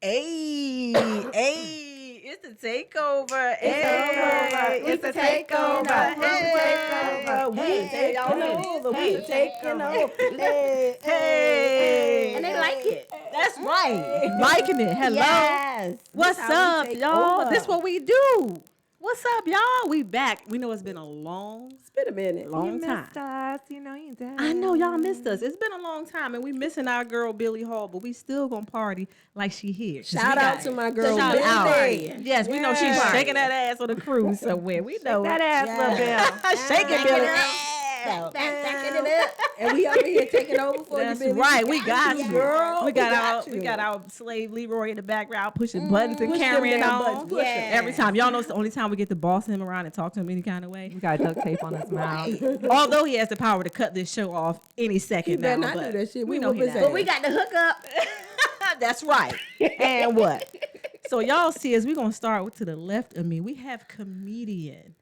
Hey, hey, it's the takeover. It's a takeover. Hey, y'all know we taking over. Hey. And they like it. That's right. Liking it. Hello. Yes. What's up, y'all? Over. This what we do. What's up, y'all? We back. We know it's been a It's been a minute. long time. Missed us. You know you did. I know y'all missed us. It's been a long time, and we missing our girl Billy Hall, but we still gonna party like she here. Shout out to my girl. Shout Billy. out. Yes, we know she's shaking that ass on the cruise somewhere. We know that ass, little Bill. shaking Billy. Backing it up. And we over here taking over for That's you, Billy. right. We got you, girl. We got our slave Leroy in the background pushing buttons and Push them carrying damn on. buttons. Push 'em. Every time, y'all know it's the only time we get to boss him around and talk to him any kind of way. We got duct tape on his mouth. Although he has the power to cut this show off any second He better now. not but do that shit. We We know whoop he his not. ass. But we got the hookup. That's right. And what? So y'all see as we're gonna start with to the left of me, we have comedian,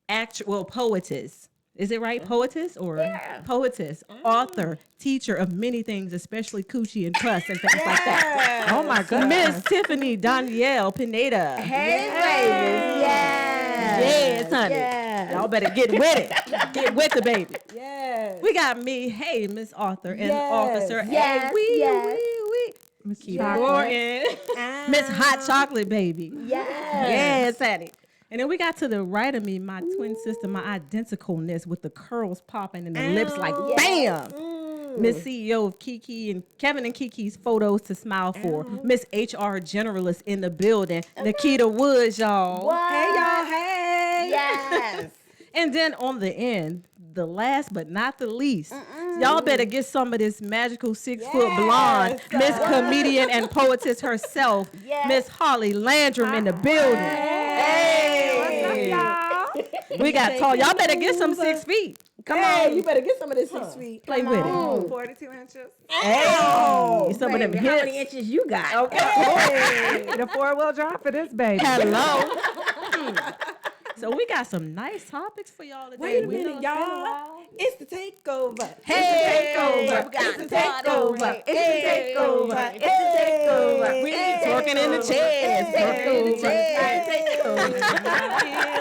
poetess. Is it right? Poetess or poetess, author, teacher of many things, especially coochie and puss and things like that. Oh my goodness. Miss Tiffany Danielle Pineda. Hey, baby. Yes, honey. Yes. Y'all better get with it. Get with the baby. Yes. We got me, hey, Miss Author and Yes. Officer. Yes, Hey, we. Miss Keep Chocolate. going. Miss Hot Chocolate Baby. Yes. Yes, honey. And then we got to the right of me, my twin sister, my identicalness with the curls popping and the lips like bam. Miss CEO of Kiki and Kevin and Kiki's Photos to Smile For. Miss HR Generalist in the building. Nikita Woods, y'all. What? Hey, y'all. Hey. Yes. And then on the end, the last but not the least, y'all better get some of this magical 6-foot blonde, Miss Comedian and Poetess herself, Yes. Miss Holly Landrum in the building. What's up, y'all? We got tall. Y'all better get some 6 feet. Come on, you better get some of this 6 feet. Play with it. 42 inches. Hey, some of them Baby, how many hips. inches you got? Okay. The 4-wheel drive for this baby. Hello. So we got some nice topics for y'all today. Wait a We know minute, it's been a y'all. while. It's the takeover. Hey, takeover. we got It's the takeover. It's the takeover. It's the takeover. We twerking in the chairs. Twerking in the chairs.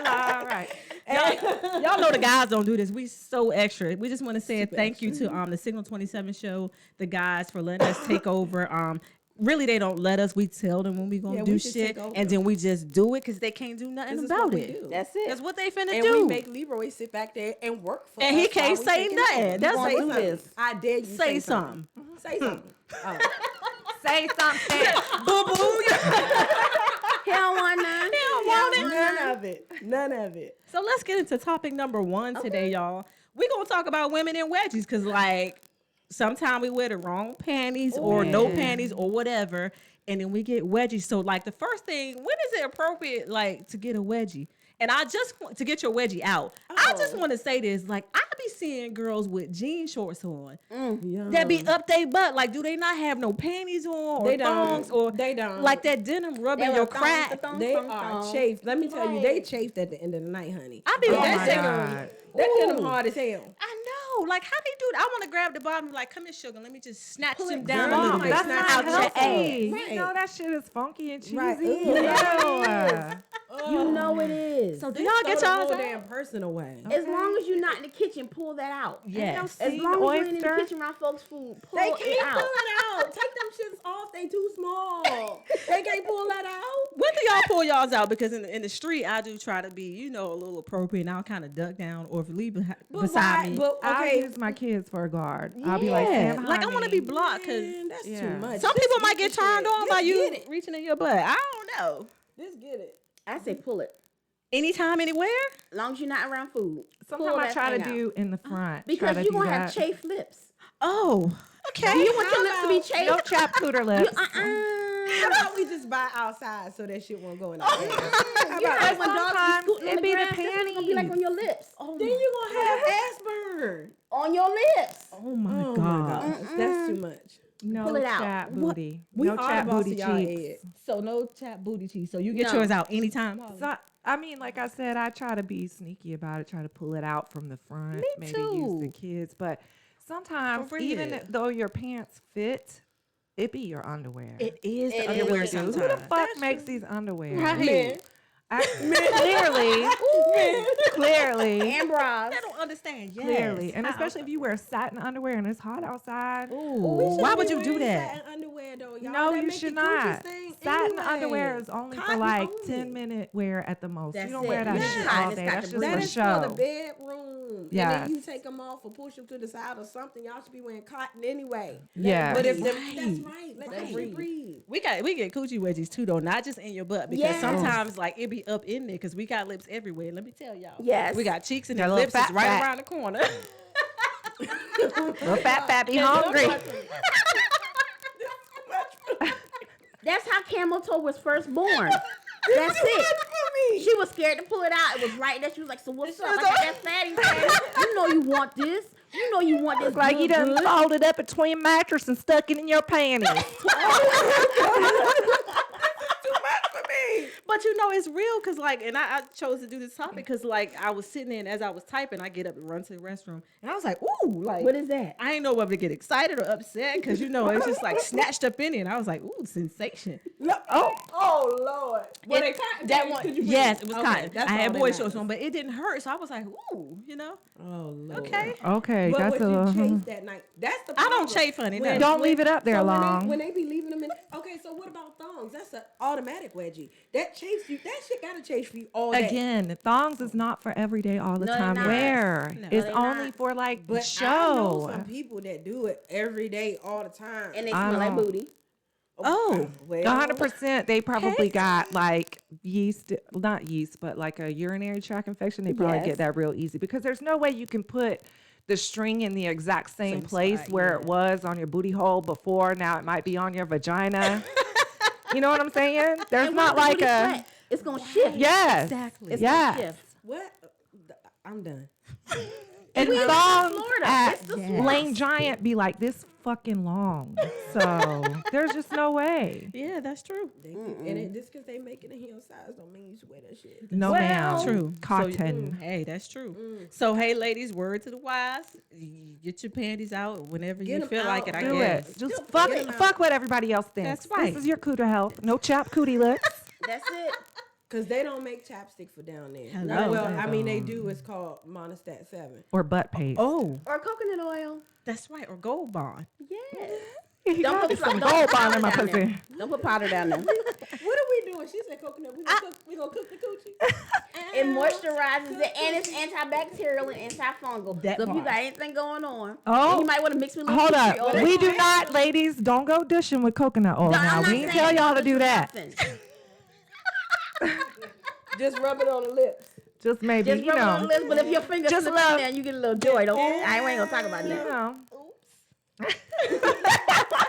All right. Y'all know the guys don't do this. We so extra. We just want to say thank you to the Signal 27 show, the guys for letting us take over. Really, they don't let us. We tell them when we gonna do we just shit, take over. and then we just do it because they can't do nothing This is about what we it. do. That's it. That's what they finna And do. we make Leroy sit back there and work for us. And he while can't we say taking nothing. over. That's You say gonna do something. this. I dare you. Say something. Say something. Oh. Say something. Boo boo. He don't want none. None of it. None of it. So let's get into topic number 1 today, y'all. We're gonna talk about women in wedgies because, like, sometimes we wear the wrong panties or no panties or whatever, and then we get wedgies. So, like, the first thing, when is it appropriate, like, to get a wedgie? And I just want to get your wedgie out. I just want to say this, like, I be seeing girls with jean shorts on that be up their butt. Like, do they not have no panties on or They don't. thongs or They don't. like that denim rubbing your crack? They are chafed. Let me tell you, they chafed at the end of the night, honey. I be Oh that my denim. God. That denim Ooh. hard as hell. I know. Like, how they do that? I want to grab the bottom and be like, come here, sugar. Let me just snatch Pull him it down down. a little No, bit. That's not not Out your healthy. ass. Right. You know that shit is funky and cheesy. Right. You know it is. So do This y'all throw get the y'all's whole out? damn person away. As long as you're not in the kitchen, pull that out. Yes. As Sea long as you ain't in the oyster. kitchen around folks' food, pull They it can't out. pull it out. Take them shits off. They too small. They can't pull that out. When do y'all pull y'all's out? Because in the street, I do try to be, you know, a little appropriate. And I'll kind of duck down or if you leave beside me. But I'll okay, use my kids for a guard. I'll be like, stand behind Like, I want to be me. blocked because man, that's Yeah. too much. some people might get turned on by you Get it. reaching in your butt. I don't know. Just get it. I say pull it. Anytime, anywhere? As long as you're not around food. Sometimes Pull I that try to thing out. do in the front. Because Try to you're do going to have that. chafed lips. Oh, okay. Do you want your lips to be chafed? No chap cooter lips. How about we just buy outside so that shit won't go in the air? You know, like when dogs be Sometimes scooting on it the be the ground, that's what it's gonna be like on your lips. Then you gonna have ass burn. On your lips. Oh, my Oh God. my gosh, that's too much. No Pull it out. chat booty. We no all chat the boss booty of y'all cheeks. head. So no chat booty cheese. So you get No. yours out anytime. So, I mean, like I said, I try to be sneaky about it, try to pull it out from the front, Me maybe use the too. kids. But sometimes, For even real. though your pants fit, It be your underwear. It is It the is underwear sometimes. Who the sometimes. fuck makes these underwear? Men. Clearly. And bras. I don't understand. Yes. Clearly. And How? especially if you wear satin underwear and it's hot outside. Ooh, why would you do that? Satin underwear though, y'all. No, That you make should your coochie not. sting Satin anyway. underwear is only for Cotton like only. 10-minute wear at the most. That's You don't it. wear that Yeah. shit Cotton, all it's day. got That's to just breathe. That for is for the show. bedroom. And Yes. then you take them off or push them to the side or something. Y'all should be wearing cotton anyway. Yeah. But if Right. that's right. Let that shit breathe. We get coochie wedgies too though, not just in your butt because Yes. sometimes like it be up in there because we got lips everywhere. Let me tell y'all. Yes. We got cheeks and Got the a little lips is fat right fat. around the corner. Little fat be hungry. That's how camel toe was first born. That's it. She was scared to pull it out. It was right there. She was like, "So what's up?" I got that fatty fatty. You know you want this. You know you want this. Like you done good. folded up between mattress and stuck it in your panties. But you know it's real because like, and I chose to do this topic because like I was sitting there and as I was typing, I get up and run to the restroom and I was like, ooh, like What is that? I ain't know whether to get excited or upset because you know it's just like snatched up in it. And I was like, ooh, sensation. Oh Lord. Were they cotton That panties? one, Could you breathe? yes, it was Okay, cotton. that's I had all that boy matters. shorts on, but it didn't hurt, so I was like, ooh, you know, Oh Lord. okay. Okay, But that's would a. you chase that night? That's the I problem. don't chafe, honey. When- No. Don't leave it up there so long. When they be leaving them in. Okay, so what about thongs? That's an automatic wedgie. That chase you. That shit gotta chase for you all day. Again, thongs is not for every day, all the No, they're time not. wear. No, It's they're only not. for like But show. I know some people that do it every day, all the time. And they I smell like don't- booty. Oh, well, 100%, they probably got like yeast, not yeast, but like a urinary tract infection. They probably Yes. get that real easy because there's no way you can put the string in the exact same place spot, where it was on your booty hole before. Now it might be on your vagina. You know what I'm saying? There's And not once the like booty a. sweat, it's gonna shift. Yes. exactly. It's Yeah. gonna shift. What? I'm done. And We live in thongs Florida. at It's the Lane Giant be like this fucking long. So there's just no way. Yeah, that's true. They, and it, just because they make it a heel size don't mean you should wear that shit. No, Well, ma'am. True. Cotton. Hey, that's true. So, hey, ladies, word to the wise. Get your panties out whenever Get you 'em feel like it, out, I Do guess. it. Just Get fuck 'em out. fuck what everybody else thinks. That's right. This is your cooter health. No chap cootie lips. That's it. Because they don't make chapstick for down there. Hello. Well, I mean, they do. It's called Monostat 7. Or butt paste. Oh, Or coconut oil. that's right. Or Gold Bond. Yes. You Don't got put some don't gold put bond in my powder down pussy. there. Don't put powder down there. What are we doing? She said coconut. We gonna cook the coochie. It moisturizes it and it's antibacterial and antifungal. That So if you part. got anything going on, Oh. then you might want to mix with a little Hold tea tree up. oil. We do not, ladies, don't go dishing with coconut oil No, I'm now. not We didn't saying tell y'all to don't do do that. nothing. Just rub it on the lips. Just maybe, Just you rub it on the know. lips, but if your finger Just slips love- in there and you get a little joy, don't. I ain't gonna talk about You that. know.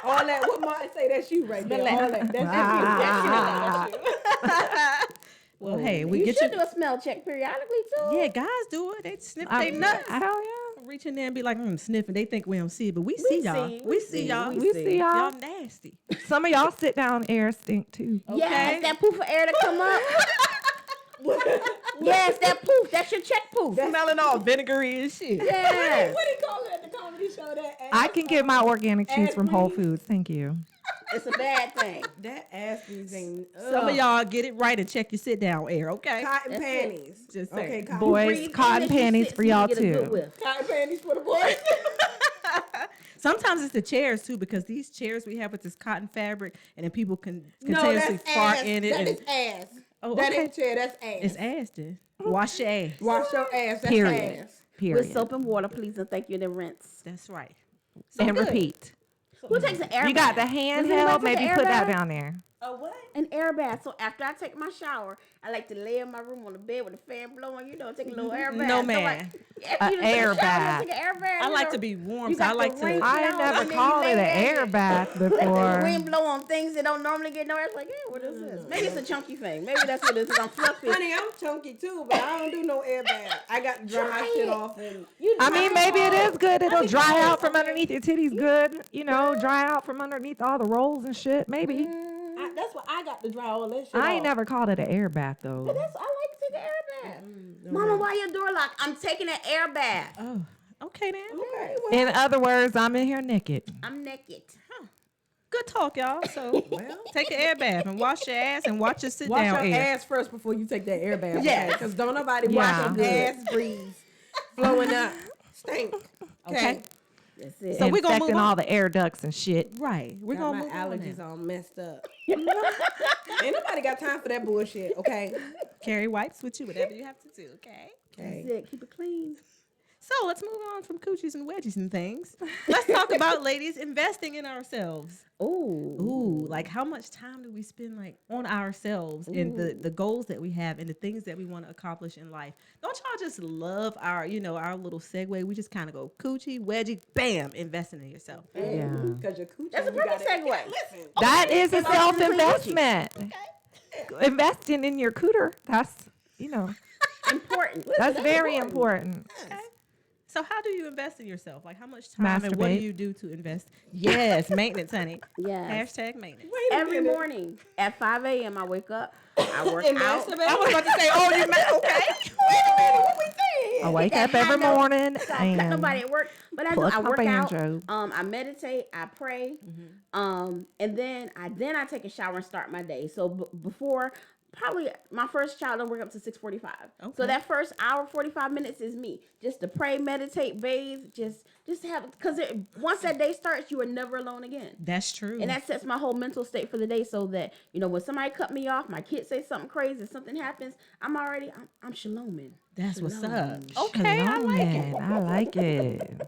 All that. What Martin say? That's you right there. All that. That's Ah. you. That's you. Well, hey, we You get should you. do a smell check periodically too. Yeah, guys do it. They sniff they nuts. Hell yeah. Reach in there and be like, sniffing. They think we don't see it, but we see y'all. see, We see y'all. We see y'all. Y'all nasty. Some of y'all sit down air stink too. Yes, that poof of air that come up. Yes, that poof. That's your check poof. Smelling all vinegary and shit. Yes. What do you call it at the comedy show? That ass. I can get my organic cheese Ass from Whole bleed. Foods. Thank you. It's a bad thing. That ass thing. Some of y'all get it right and check your sit down air, okay? Cotton That's panties. Just Okay, saying. cotton, Boys, Breathe cotton in as you panties sit for so you y'all get a good too. whiff. cotton panties for the boys. Sometimes it's the chairs too, because these chairs we have with this cotton fabric, and then people can No, continuously that's fart ass. in it. That and is ass. Oh, That okay. ain't chair. That's ass. It's ass then. Wash your ass. Wash your ass. That's Period. ass. Period. With soap and water, please, and thank you, and then rinse. That's right. And good. repeat. Who takes an air You bath? got the Does anybody handheld. take Maybe an air put that bath? down there. A what? An air bath. So after I take my shower, I like to lay in my room on the bed with the fan blowing. You know, take a little air bath. No, So, man. like, if A you take air shower, bath. Take an air bath. I you like know. to be warm, You so I got like the ring to. I ain't blown, never and then called you it lay an there. air bath Let the before. wind blow on things that don't normally get no air. It's like, yeah, what is this? Maybe it's a chunky thing. Maybe that's what it is. 'Cause I'm fluffy. Honey, I'm chunky too, but I don't do no air bath. I got to dry my Try shit it. off. And You I try mean, it. maybe it is good. It'll dry out from Okay. underneath your titties good. You know, dry out from underneath all the rolls and shit. Maybe. that's what I got to dry all that shit I ain't off. never called it an air bath But though. that's, I like to take an air bath. Mama, why your door locked? I'm taking an air bath. Oh, okay then. Okay, well, In other words, I'm in here naked. I'm naked. Good talk, y'all. So Well, take an air bath and wash your ass and watch your sit wash down your air. ass first before you take that air bath. Yes. Because don't nobody Yeah. watch your ass breeze flowing up. Stink. Okay. That's it. So we gonna Infecting move on. all the air ducts and shit. Right. We're Got gonna my move on. allergies now. all messed up. Ain't nobody got time for that bullshit, okay? Carry wipes with you, whatever you have to do. Okay. That's Okay. it. Keep it clean. So let's move on from coochies and wedgies and things. Let's talk about ladies investing in ourselves. Ooh. Ooh, like how much time do we spend like on ourselves and the goals that we have and the things that we want to accomplish in life? Don't y'all just love our, our little segue? We just kind of go coochie, wedgie, bam, investing in yourself. Yeah. Because your coochie. That's a you perfect gotta- segue. Listen. That is a Invest in self-investment. Investing in your cooter, that's, Important. that's very important. So how do you invest in yourself? Like how much time and what do Masturbate. you do to invest? Yes, maintenance, honey. Yes. Hashtag maintenance. Wait a Every minute. morning at 5 a.m. I wake up. I work And out. masturbate? I was about to say, oh, you okay. Wait a minute, what we saying? I wake That up every high note. morning So I don't cut and nobody at work, but I pluck my work out. banjo. I meditate, I pray, and then I take a shower and start my day. So before probably my first child, I work up to 6:45. Okay. So that first hour 45 minutes is me just to pray, meditate, bathe, just have because once that day starts, you are never alone again. That's true. And that sets my whole mental state for the day so that, when somebody cut me off, my kids say something crazy, something happens, I'm shaloming. That's what's up. Shalom. Okay, I like it. Shalom. I like it.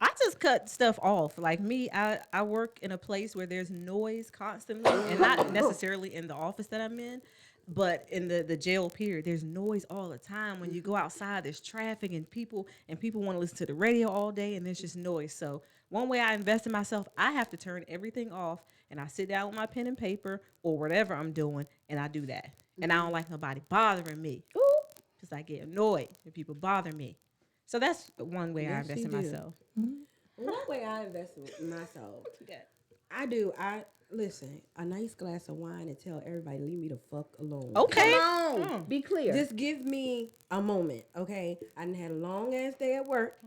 I just cut stuff off. Like me, I work in a place where there's noise constantly, and not necessarily in the office that I'm in, but in the jail period. There's noise all the time. When you go outside, there's traffic and people want to listen to the radio all day, and there's just noise. So one way I invest in myself, I have to turn everything off, and I sit down with my pen and paper or whatever I'm doing, and I do that. And I don't like nobody bothering me because I get annoyed when people bother me. So that's one way I Yes, invest you in do. myself. One way I invest in myself, I listen, a nice glass of wine and tell everybody leave me the fuck alone. Okay. Come on. Be clear. Just give me a moment, okay? I done had a long ass day at work.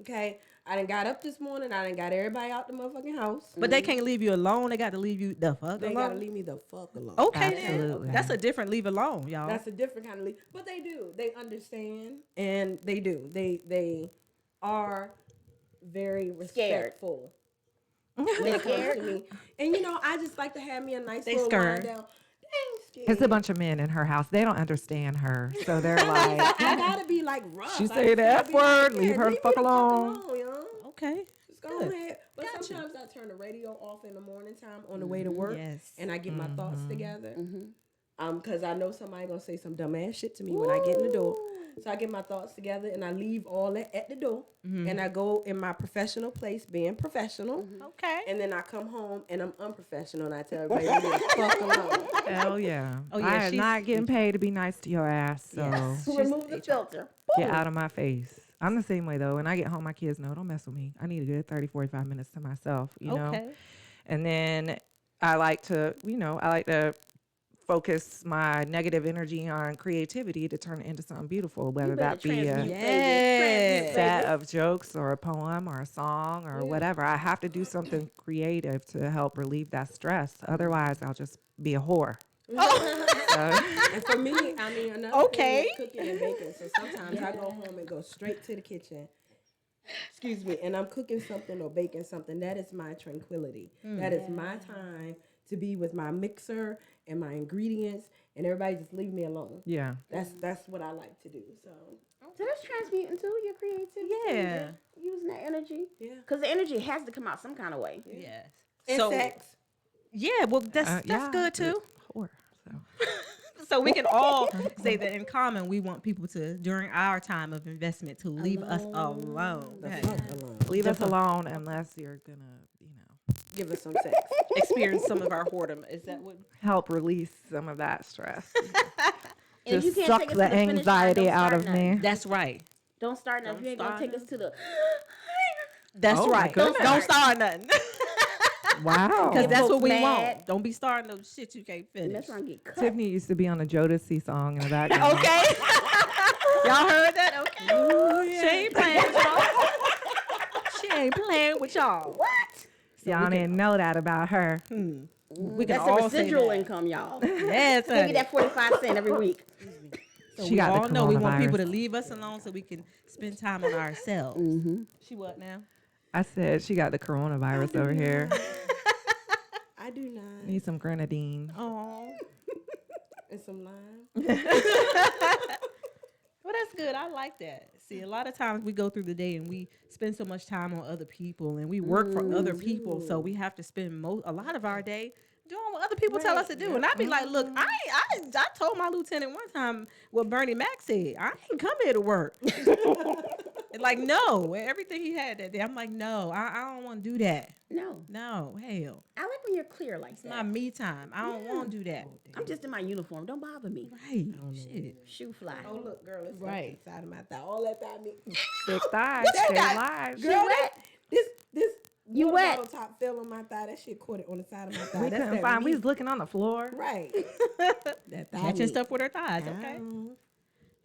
Okay. I done got up this morning. I done got everybody out the motherfucking house. But they can't leave you alone. They got to leave you the fuck They alone. gotta leave me the fuck alone. Okay, then. Absolutely. That's a different leave alone, y'all. That's a different kind of leave. But they do. They understand and they do. They are very respectful when it comes to me. And I just like to have me a nice They little scared. wind down. They ain't scared. It's a bunch of men in her house. They don't understand her. So they're like, I gotta be like rough. She I say just the gotta F be word, like, leave her the me fuck alone. yo. Okay. Just go Good. ahead. But Gotcha. sometimes I turn the radio off in the morning time on the way to work. Yes. And I get my thoughts together. Because I know somebody gonna say some dumbass shit to me when I get in the door. So I get my thoughts together and I leave all that at the door. And I go in my professional place, being professional. Okay. And then I come home and I'm unprofessional and I tell everybody, leave me the fuck alone. hell yeah. Oh, yeah, I am she's- not getting paid to be nice to your ass. So Yes. Remove the filter. get out of my face. I'm the same way though. When I get home, my kids know, don't mess with me. I need a good 30, 45 minutes to myself, know? Okay. And then I like to focus my negative energy on creativity to turn it into something beautiful, whether that be a Yes. set of jokes or a poem or a song or whatever. I have to do something creative to help relieve that stress. Otherwise, I'll just be a whore. And for me, I mean, another Okay. thing is cooking and baking. So sometimes I go home and go straight to the kitchen. Excuse me, and I'm cooking something or baking something. That is my tranquility. That is my time to be with my mixer and my ingredients, and everybody just leave me alone. Yeah. That's what I like to do. So So that's transmuting too, your creativity. Yeah. Just using that energy. Yeah. Because the energy has to come out some kind of way. Yes. and So sex. yeah, well that's Yeah, good too. Whore. So. So we can all say that in common. We want people to, during our time of investment, to leave us alone. The Okay. fuck alone. Leave us alone unless you're gonna, Give us some sex. Experience some of our whoredom. Is that what? help release some of that stress. And if you Just can't suck take us the to the finish line, anxiety don't out start of nothing. me. That's right. Don't start nothing. If you ain't going to start take us to the... That's Oh, my right. goodness. Don't start nothing. Wow. Because that's what we Mad. want. Don't be starting no shit you can't And finish. that's why I get cut. Tiffany used to be on a Jodeci song in the background. Okay. Y'all heard that? Okay. She ain't playing with y'all. She ain't playing with y'all. What? Y'all didn't know that about her. We can That's the all say residual that. income, y'all. Yes, Give honey. me that 45 cents every week. So She we got the all know we want people coronavirus. to leave us alone so we can spend time on ourselves. She what now? I said she got the coronavirus over here. I do not. Need some grenadine. Oh. And some lime. Well, that's good. I like that. See, a lot of times we go through the day and we spend so much time on other people and we work for other people. So we have to spend a lot of our day doing what other people tell us to do. And I'd be like, look, I told my lieutenant one time what Bernie Mac said. I ain't come here to work. And like, no, everything he had that day. I'm like, no, I don't want to do that. No, hell. I like when you're clear like It's that. my me time. I don't want to do that. I'm just in my uniform. Don't bother me. Right. Shit. Shoe fly. Oh, look, girl, it's Right. inside of my thigh. All that thigh meat. Thick thighs, stay alive. Girl, wet? This You water wet? bottle top fell on my thigh. That shit caught it on the side of my thigh. We That's couldn't that find. We meat. was looking on the floor. Right. That thigh Catching meat. stuff with her thighs. Okay. Ow.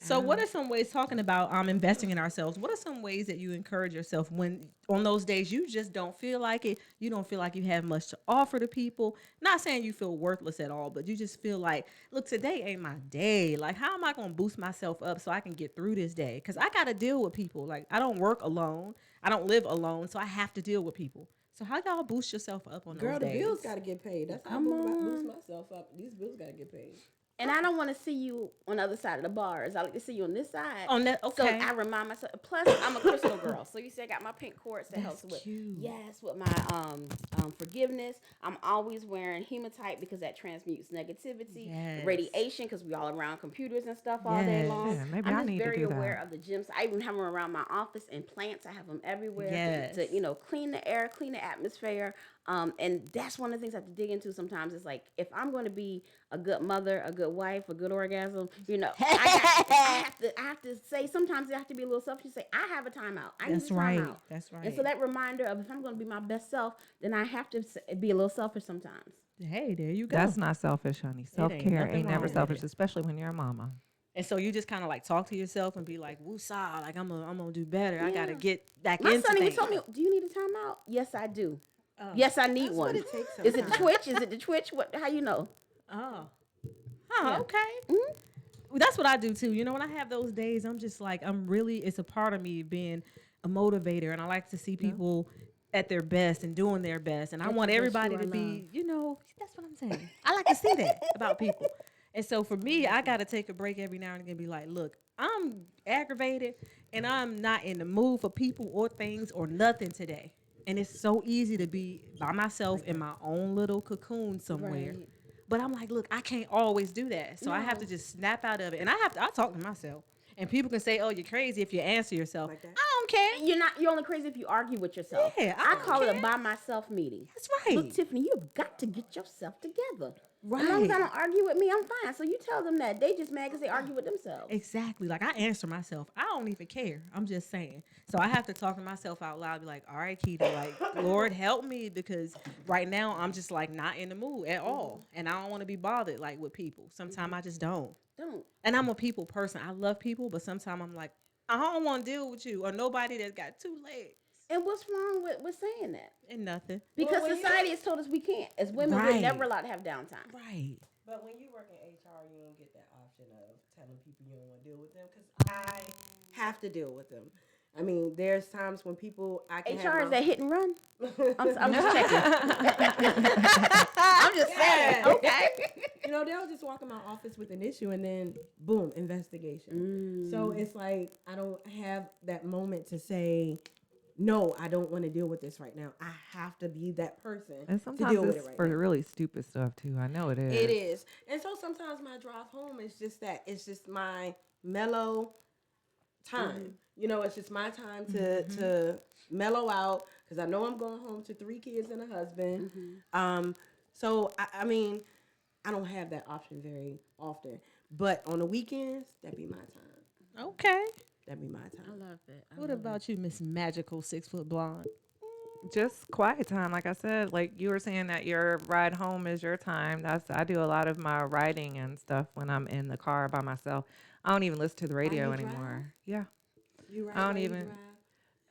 So, what are some ways, talking about investing in ourselves, what are some ways that you encourage yourself when on those days you just don't feel like it? You don't feel like you have much to offer to people. Not saying you feel worthless at all, but you just feel like, look, today ain't my day. Like, how am I going to boost myself up so I can get through this day? Because I got to deal with people. Like, I don't work alone. I don't live alone. So I have to deal with people. So, how y'all boost yourself up on Girl, those the days? bills got to get paid. That's how I boost myself up. These bills got to get paid. And I don't want to see you on the other side of the bars. I like to see you on this side. On that, okay. So I remind myself. Plus, I'm a crystal girl. So you see, I got my pink quartz that helps with with my forgiveness. I'm always wearing hematite because that transmutes negativity, Yes. radiation because we all around computers and stuff all day Yes. long. Yeah, maybe I'm I just need to very do that. aware of the gyms. I even have them around my office and plants. I have them everywhere Yes. to clean the air, clean the atmosphere. And that's one of the things I have to dig into sometimes. It's like, if I'm going to be a good mother, a good wife, a good orgasm, I have to say, sometimes I have to be a little selfish. Say, I have a timeout. I need a timeout. That's right. And so that reminder of, if I'm going to be my best self, then I have to be a little selfish sometimes. Hey, there you go. That's not selfish, honey. Self care nothing ain't never wrong with selfish, it. especially when you're a mama. And so you just kind of like talk to yourself and be like, "Woosah, like I'm gonna do better. I gotta Yeah. get back My into son even things." told me, "Do you need a timeout?" Yes, I do. Yes, I need That's one. what it takes Is it the sometimes. twitch? Is it the twitch? What? How you know? Oh, Yeah. okay. Mhm. Well, that's what I do too. You know, when I have those days, I'm just like, it's a part of me being a motivator, and I like to see people at their best and doing their best, and I At want your best, everybody you to are be, that's what I'm saying. I like to see that about people. And so for me, I got to take a break every now and again and be like, look, I'm aggravated and I'm not in the mood for people or things or nothing today. And it's so easy to be by myself in my own little cocoon somewhere. Right. But I'm like, look, I can't always do that. So I have to just snap out of it. And I talk to myself. And people can say, oh, you're crazy if you answer yourself. Like that? I don't care. You're only crazy if you argue with yourself. Yeah, I I don't call it care. a by myself meeting. That's right. Look, Tiffany, you've got to get yourself together. Right. As long as I don't argue with me, I'm fine. So you tell them that. They just mad because they argue with themselves. Exactly. Like I answer myself. I don't even care. I'm just saying. So I have to talk to myself out loud. Be like, all right, Keita, like, Lord, help me, because right now I'm just like not in the mood at all. And I don't want to be bothered like with people. Sometimes I just don't. Don't. And I'm a people person. I love people, but sometimes I'm like, I don't want to deal with you or nobody that's got two legs And what's wrong with saying that? and nothing. Because when society has told us we can't. As women, we're Right. never allowed to have downtime. Right. But when you work in HR, you don't get that option of telling people you don't want to deal with them, because I have to deal with them. I mean, there's times when people I can HR have is that hit and run? I'm just checking. I'm just saying. Okay. they'll just walk in my office with an issue and then boom, investigation. So it's like I don't have that moment to say, no, I don't want to deal with this right now. I have to be that person And to sometimes deal with it's it right for now. really stupid stuff too. I know it is. It is. And so sometimes my drive home is just that. It's just my mellow time. It's just my time to mellow out, because I know I'm going home to 3 kids and a husband. So, I mean, I don't have that option very often. But on the weekends, that'd be my time. Okay. That'd be my I time. love it. What about you, Miss Magical 6-foot blonde? Just quiet time. Like I said, like you were saying that your ride home is your time. I do a lot of my writing and stuff when I'm in the car by myself. I don't even listen to the radio you drive? anymore. Yeah. You right? I don't while you even- drive?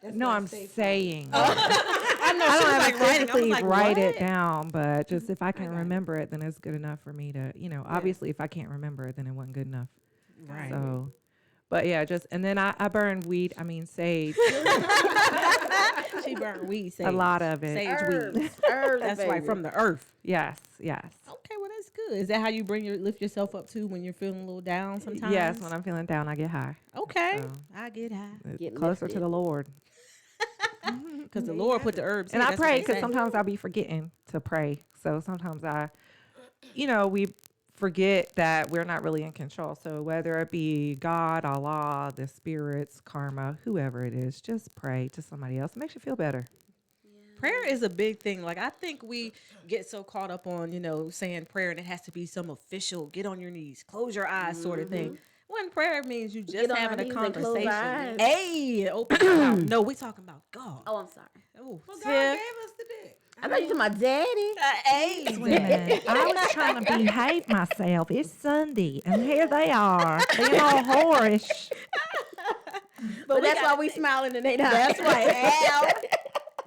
That's No, not I'm safe. saying. I I know I she don't was have like to writing. I was physically like, write it what? down, but just if I can got it. remember it, then it's good enough for me to, obviously if I can't remember it, then it wasn't good enough. Right. So, but yeah, and then I burn weed, sage, She burnt weed sage. a lot of it. Sage weed. Herbs, That's right, baby. from the earth. Yes. Okay, well that's good. Is that how you lift yourself up too when you're feeling a little down sometimes? Yes, when I'm feeling down, I get high. Okay, So, I get high it's Get closer to lifted. the Lord. because the Lord put the herbs. And here. I That's what pray they because say. sometimes I'll be forgetting to pray. So sometimes we forget that we're not really in control. So whether it be God, Allah, the spirits, karma, whoever it is, just pray to somebody else. It makes you feel better. Prayer is a big thing. Like I think we get so caught up on saying prayer and it has to be some official get on your knees, close your eyes sort of thing. When prayer means you just Get on our having a knees and close our conversation. eyes. Hey, open your mouth. No, we talking about God. Oh, I'm sorry. Oh, Well, God Tiff. gave us the dick. I thought you talking about daddy. Hey, Wait a minute. I was trying to behave myself. It's Sunday, and here they are being all whorish. But we that's why gotta we smiling and they not. That's right.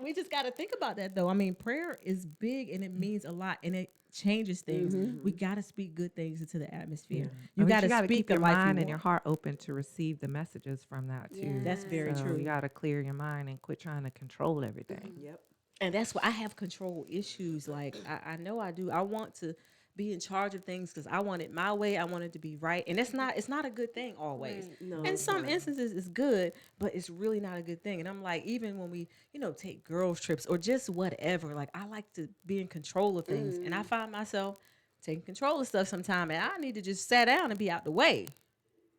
We just got to think about that though. I mean, prayer is big and it means a lot and it changes things. We got to speak good things into the atmosphere. You got to speak keep the your life mind you and your want. heart open to receive the messages from that too. Yeah. That's very So true. You got to clear your mind and quit trying to control everything. Yep. And that's why I have control issues. Like I know I do. I want to be in charge of things because I want it my way. I want it to be right, and it's not a good thing always. No, In it's some not. instances, it's good, but it's really not a good thing. And I'm like, even when we take girls trips or just whatever, like I like to be in control of things, and I find myself taking control of stuff sometime, and I need to just sit down and be out the way.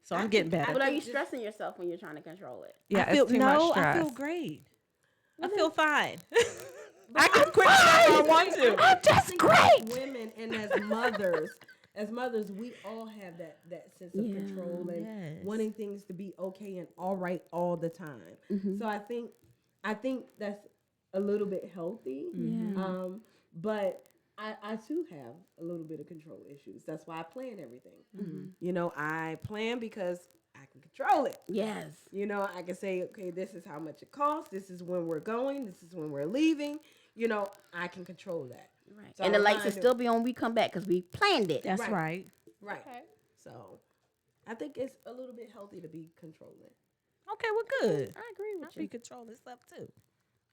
So I'm getting better. But are you stressing yourself when you're trying to control it? Yeah, I feel, it's too no, much stress. I feel great. I feel fine. I can quit if I want to. I'm just great. Women and as mothers, we all have that sense of control and Yes. wanting things to be okay and all right all the time. So I think that's a little bit healthy. But I too have a little bit of control issues. That's why I plan everything. I plan because I can control it. Yes. I can say, okay, this is how much it costs. This is when we're going. This is when we're leaving. I can control that. Right. So And the I'm lights trying will to- still be on when we come back because we planned it. That's Right. right. Right. So I think it's a little bit healthy to be controlling. Okay, well, good. I agree with I be you. controlling stuff too.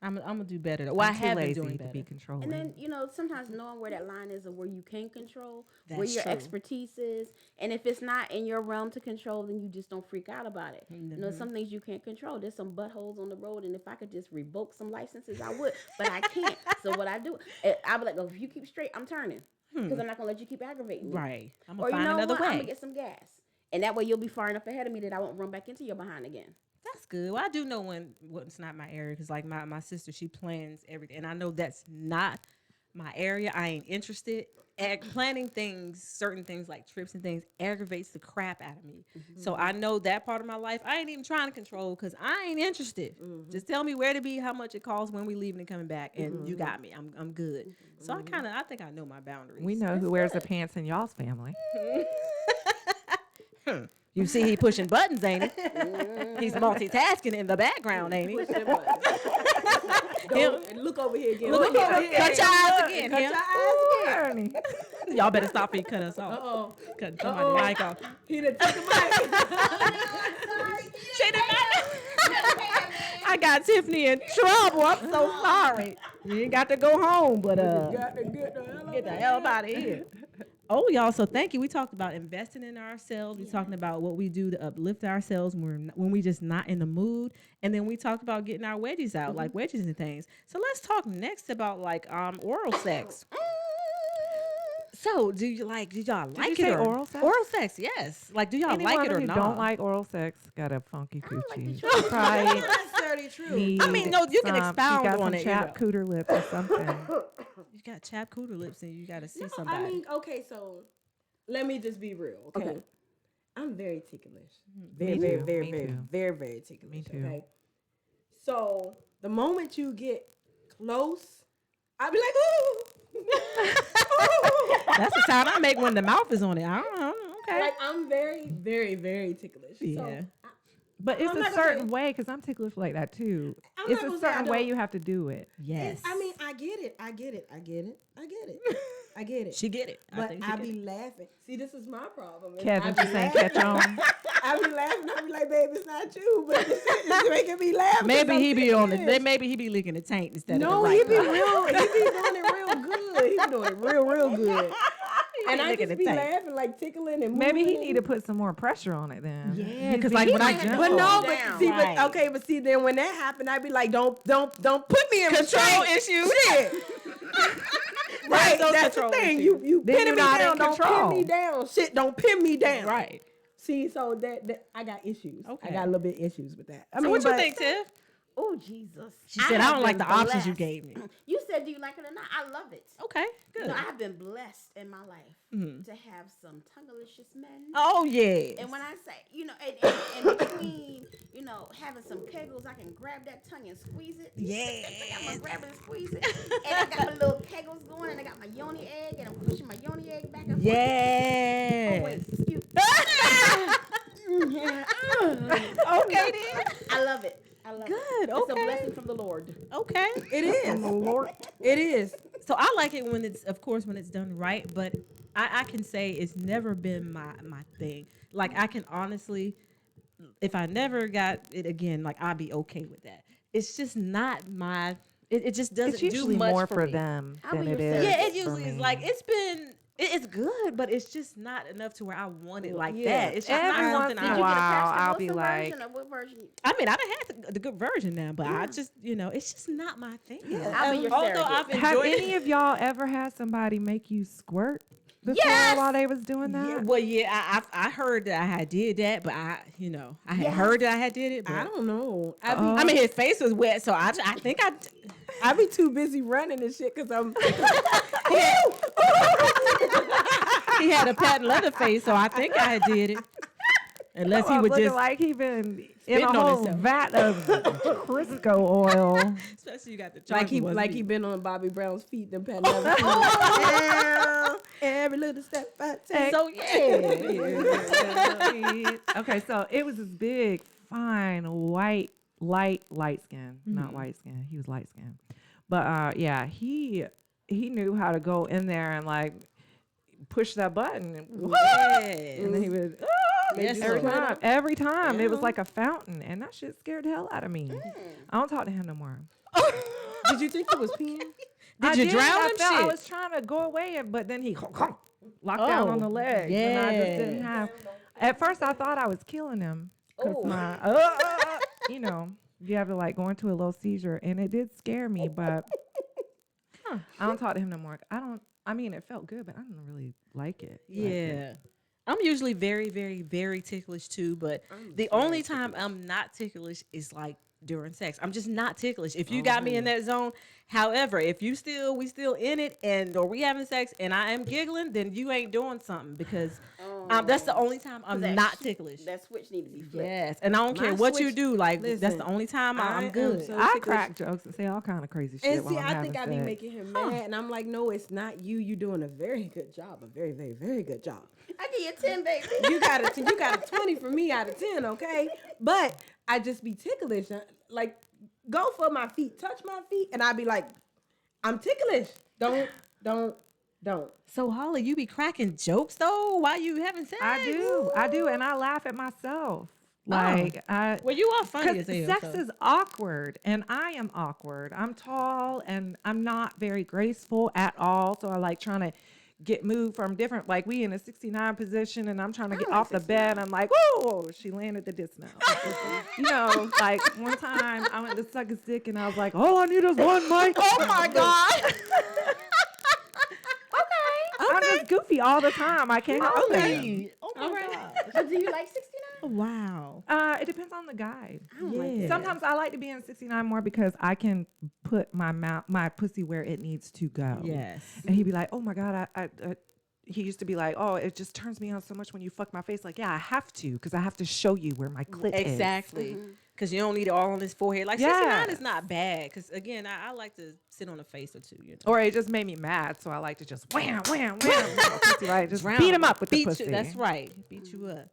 I'm gonna do better. Well, I I'm too have been lazy doing to better. be controlling. And then, sometimes knowing where that line is of where you can control, where That's your true. expertise is. And if it's not in your realm to control, then you just don't freak out about it. Some things you can't control. There's some buttholes on the road. And if I could just revoke some licenses, I would. But I can't. So what I do, I'll be like, oh, if you keep straight, I'm turning. Because I'm not going to let you keep aggravating me. Right. I'm Or gonna you find know another what? I'm going way. to get some gas. And that way you'll be far enough ahead of me that I won't run back into your behind again. That's good. Well, I do know when it's not my area because like my sister, she plans everything, and I know that's not my area. I ain't interested. Planning things, certain things like trips and things, aggravates the crap out of me. So I know that part of my life I ain't even trying to control because I ain't interested. Just tell me where to be, how much it costs, when we leaving and coming back, and you got me. I'm good. So I think I know my boundaries. we know who wears the pants in y'all's family. You see, he pushing buttons, ain't he? He's multitasking in the background, ain't he? Go and look over here again. Look over here. Cut your eyes again. Cut him. your eyes again. Y'all better stop before he cut us off. Uh-oh. Cut somebody mic off. He done took the mic. She did not. I got Tiffany in trouble. I'm so sorry. You ain't got to go home, but Got to get get the hell out of here. Oh, y'all, so thank you. We talked about investing in ourselves. We talking about what we do to uplift ourselves when we just not in the mood. And then we talked about getting our wedgies out, like wedges and things. So let's talk next about like oral sex. So did y'all like you it say or oral sex? Oral sex, yes. Like do y'all Any like it woman or who not? don't like oral sex got a funky coochie. Probably Not necessarily true. I mean, no, you can she expound got on some it, you chapped cooter lips or something. You got chapped cooter lips and you got to see No, somebody. I mean, okay, so let me just be real, okay? I'm very ticklish. Very, Me very, too, very, me very, too. very, very ticklish. Me too. Okay. So the moment you get close, I'll be like, ooh. That's the sound I make when the mouth is on it. I don't know. Okay. Like I'm very, very, very ticklish. Yeah. So But it's I'm a not gonna certain say- way because I'm ticklish like that too. I'm It's not a gonna say I certain way don't- you have to do it. Yes. I mean, I get it. I get it. I get it. I get it. I get it. she get it. I But think she I get be it. laughing. See, this is my problem. is Kevin I be just ain't laughing. catch on. I be laughing. I be like, babe, it's not you, but this shit is making me laugh. 'cause Maybe I'm he be seeing on the. this. Maybe he be licking the taint instead No, of the he right be one. real. He be doing it real good. He be doing it real good. And I licking just the be taint. laughing, like tickling and Maybe he moving need to put some more pressure on it then. Yeah, He's 'cause, like, being when I too jump- But gentle. no, Down. but see, Right. but okay, but see, then when that happened, I'd be like, don't put me in Control restraint. issues. Shit. Right, those that's the control thing. issues. You Then pinning you're me not in down. Don't control. pin me down. Shit, don't pin me down. Right. See, so that I got issues. Okay. I got a little bit issues with that. I So mean, what you but- think, Tiff? Oh, Jesus. She said, I have don't like been the options you blessed. gave me. You said, do you like it or not? I love it. Okay, You good. know, I have been blessed in my life Mhm. to have some tonguelicious men. Oh yeah. And when I say, you know, and between, you know, having some kegels, I can grab that tongue and squeeze it. I'm gonna grab it and squeeze it. And I got my little kegels going, and I got my yoni egg, and I'm pushing my yoni egg back and forth. Yeah. Oh, wait, excuse Okay then. I love it. I love it. Good. It's a Okay. blessing from the Lord. Okay. It is. It is. So I like it when it's, of course, when it's done right. But I can say it's never been my thing. Like I can honestly, if I never got it again, like I'd be okay with that. It's just not my. It just doesn't It's usually do much more for me. them I'll than be it your is. therapist. Yeah, it for usually is me. like it's been. It's good, but it's just not enough to where I want it like Yeah. that. It's just Every not once something in a Did you I. get a while, Paxton I'll be Wilson like- version or what version? I mean, I done had the good version now, but I just, it's just not my thing. I'll be your Although therapist. I've Have enjoyed any it. of y'all ever had somebody make you squirt before Yes! while they was doing Yeah, that? well, yeah, I heard that I had did that, but I had heard that I had did it. But I don't know. I mean, his face was wet, so I think I be too busy running and shit because I'm. he had a patent leather face, so I think I had did it. Unless he was would looking just, like he been in spitting a on whole himself. vat of Crisco oil. especially you got the Like he been on Bobby Brown's feet, them pat leather feet. Every little step I take. So yeah. Okay, so it was this big, fine, white, light skin. Not white skin. He was light skin. But yeah, he knew how to go in there and like push that button. And then he would Yes, every Lord. time. Every time. It was like a fountain. And that shit scared the hell out of me. I don't talk to him no more. Did you think it was peeing? Did you drown I him? felt I Shit. was trying to go away, but then he locked down on the leg. And I just didn't yeah. have. At first, I thought I was killing him. Cause Oh. my, you know, you have to like go into a little seizure, and it did scare me. But I don't talk to him no more. I mean, it felt good, but I didn't really like it. Yeah. I'm usually very, very, very ticklish too, but the only time I'm not ticklish is like during sex. I'm just not ticklish. If you got me in that zone, however, if we still in it or we having sex and I am giggling, then you ain't doing something because that's the only time I'm That not shi- ticklish. That switch need to be flipped. Yes, and I don't care My what you switch- do. Like that's listen, the only time I I'm am good. so- I ticklish. crack jokes and say all kind of crazy shit. And see, while I'm I think I having be sex. making him mad, and I'm like, no, it's not you. You doing a very good job, a very, very, very good job. I give you a 10, baby. You got a 20 from me out of 10, okay? But I just be ticklish, like go for my feet, touch my feet, and I be like, I'm ticklish. Don't. So Holly, you be cracking jokes though while you having sex? I do, and I laugh at myself. Like Well, you are funny as because hell. sex so. is awkward, and I am awkward. I'm tall, and I'm not very graceful at all. So I like trying to get moved from different. Like we in a 69 position, and I'm trying to get off the bed. I'm like, whoa, she landed the disc now. You know, like one time I went to suck his dick, and I was like, all I need is one mic. Oh my God. I'm just goofy all the time. I can't help it. Okay. Oh my God. So do you like 69? Wow. It depends on the guy. Yeah. Sometimes I like to be in 69 more because I can put my pussy where it needs to go. Yes. And he'd be like, oh my God, he used to be like, oh, it just turns me on so much when you fuck my face. Like, yeah, I have to because I have to show you where my clit is. Exactly. Because you don't need it all on his forehead. Like Yeah. 69 is not bad. Because again, I like to sit on a face or two. You know. Or it just made me mad, so I like to just wham, wham, wham. with my pussy, right? Just Round beat him up with the beat pussy. You, that's right. Beat you up.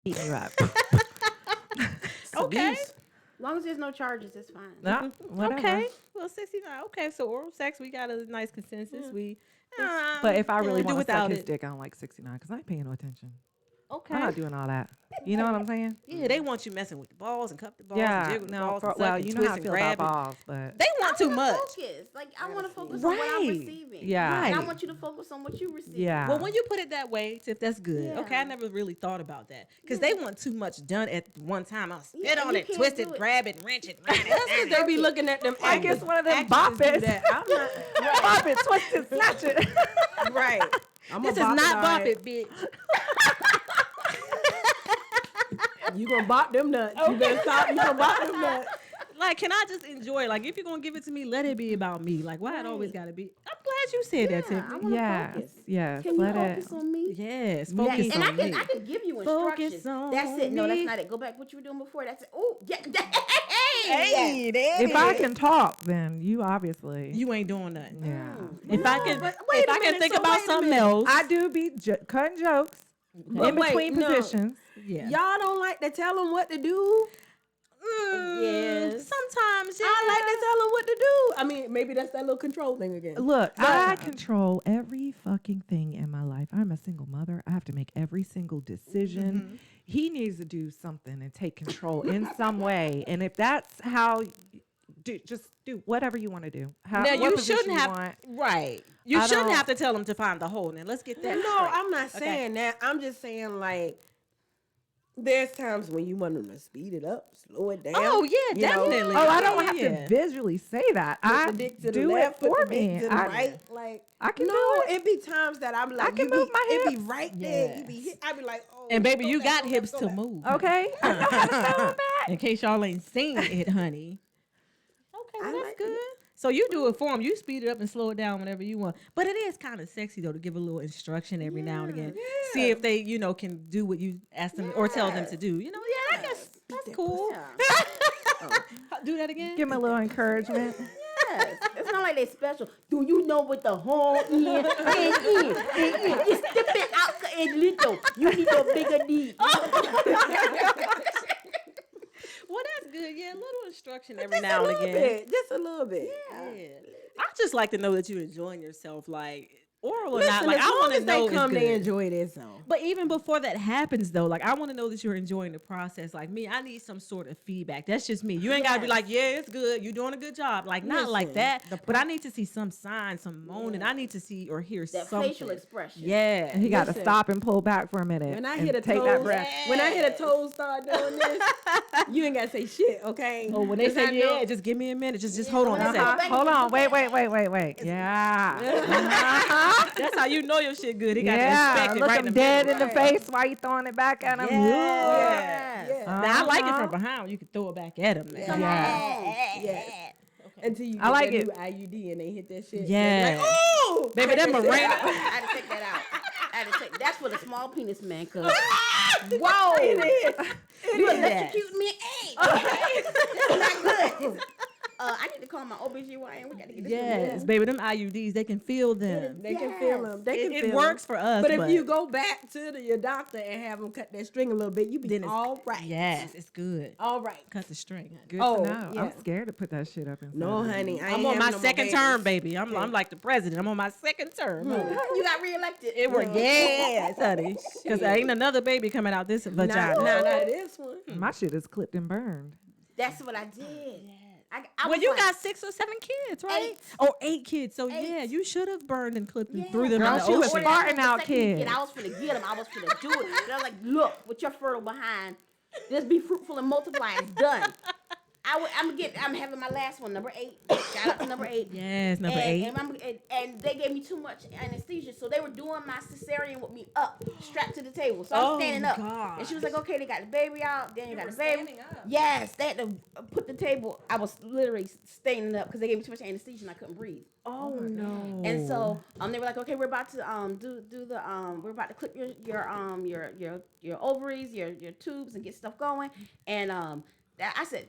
beating you up. Okay. Abuse. As long as there's no charges, it's fine. Nah, whatever. Okay. Well, 69. Okay, so oral sex, we got a nice consensus. We. But if I really do want to suck without his it. dick, I don't like 69 because I ain't paying no attention. Okay. I'm not doing all that. You know what I'm saying? Yeah, they want you messing with the balls and cup the balls and Yeah. jiggle the No, balls for, and suck well, and you know twist how I and feel grab about and- balls, but They want too much. Focus. Like I want to focus on what I'm Right. receiving. Yeah. And I Right. want you to focus on what you receive. yeah. Well, when you put it that way, Tiff, that's good. Yeah. Okay, I never really thought about that because they want too much done at one time. I'll spit Yeah, on you it, can't twist do it, it. grab it, wrench it, run it. That's what they be looking at them. I guess one of them bop actors do it. that. I'm not. Bop it, twist it, snatch it. Right. I'm This is a not bop alright. it, bitch. You gonna bop them nuts. You better stop. You gonna bop them nuts. Like, can I just enjoy? Like, if you're gonna give it to me, let it be about me. Like, why it always gotta be? I'm glad you said that, Yeah, Tiffany. I wanna Yes, focus. yes. Can you Let it. focus on me? Yes, Yeah, focus and on me. I can give you Focus instructions. on That's it. No, me. that's not it. Go back what you were doing before. That's it. Oh, yeah. Hey, there If it I is. can talk, then you obviously. you ain't doing nothing. yeah. If I can, but wait if a I can minute, think so about wait a something minute. else, I do be cutting jokes But in wait, between no. positions. yeah. Y'all don't like to tell them what to do. Yes. Sometimes, yeah. I like to tell them what to do. I mean, maybe that's that little control thing again. Look, I control every fucking thing in my life. I'm a single mother. I have to make every single decision. He needs to do something and take control in some way. And if that's how, just do whatever you want to do. Now what you position shouldn't have want. right. You I shouldn't don't- have to tell them to find the hole. Now let's get that. No, straight. I'm not Okay. saying that. I'm just saying like there's times when you want them to speed it up, slow it down. Oh yeah, you know? definitely. Oh, I don't Yeah, have yeah. to visually say that. Put I the dick to the do left, it put for the dick me. to the I, right. Like I can no, do it. it be times that I'm like, can you move be, my it be hips. right there. You be Yes. hit. I be like, oh. And baby, go you back, got go hips back, to go back. move. Okay, I know how to throw 'em back. In case y'all ain't seen it, honey. Okay, well, I that's like good. So you do it for them. You speed it up and slow it down whenever you want. But it is kind of sexy though to give a little instruction every now and again. See if they, can do what you ask them or tell them to do. Yeah, I guess that's cool. Yeah. Do that again. Give 'em a little encouragement. Yes. It's not like they special. Do you know what the hole is? And you step it out and little. You need a bigger D. Well, that's good. Yeah, a little instruction every Just a now and little again. bit. Just a little bit. Yeah. I just like to know that you're enjoying yourself, like oral or Listen, not. Like as I long want to as know they come, it's they good. enjoy themselves. But even before that happens, though, like I want to know that you're enjoying the process. Like me, I need some sort of feedback. That's just me. You ain't gotta be like, yeah, it's good. You're doing a good job. Like not like Listen, that. But I need to see some sign, some moaning. I need to see or hear That something. facial expression. Yeah. And he got to Listen. stop and pull back for a minute. When I and hear the take toes, that breath. when I hear the toes start doing this, you ain't gotta say shit, okay? Oh, when they 'Cause say I know- yeah, just give me a minute. Just hold on a Uh-huh. second. Back Hold to on, the wait. Yeah. That's how you know your shit good. He got to Yeah, inspect it look right him in the dead middle. in the face while you throwing it back at him. Yeah. Yeah. Now I like it Uh-huh. from behind. You can throw it back at him. Now. Come Yeah. on. Yes. Until you get I like that it. new IUD and they hit that shit. Yeah. Like, oh! Baby, that I Miranda. had to take that out. I had to take. That's for the small penis man. Cause Whoa! It is. you is. electrocuting me. Hey, this is not good. I need to call my OBGYN. We got to get this. Yes, baby, them IUDs, they can feel them. They can feel them. They can It feel works 'em. for us. But if you go back to your doctor and have them cut that string a little bit, you be then it's all right. Yes, it's good. All right. Cut the string. Good Oh, to know. yeah. I'm scared to put that shit up inside. No, of me. honey. I I'm ain't on my having no more second babies. term, baby. I'm like the president. I'm on my second term. You got reelected. It worked. Yes, honey. Because there ain't another baby coming out this vagina. Not this one. My shit is clipped and burned. That's what I did. I Well, was you like, got 6 or 7 kids, right? 8. Oh, 8 kids. So, 8. yeah, you should have burned and clipped and Yeah. threw them Girl, in the she was ocean. smart. Farting out Second kids. kid, I was finna get him. I was finna do it. And I was like, look, with your fertile behind, just be fruitful and multiply. It's done. I'm having my last one, number 8. Shout out to number 8. Yes, number 8. And they gave me too much anesthesia, so they were doing my cesarean with me up, strapped to the table. So I'm standing up, and she was like, "Okay, they got the baby out. Then you got the baby." Yes, they had to put the table. I was literally standing up because they gave me too much anesthesia and I couldn't breathe. Oh, no. And so they were like, "Okay, we're about to do the we're about to clip your ovaries, your tubes, and get stuff going." And I said,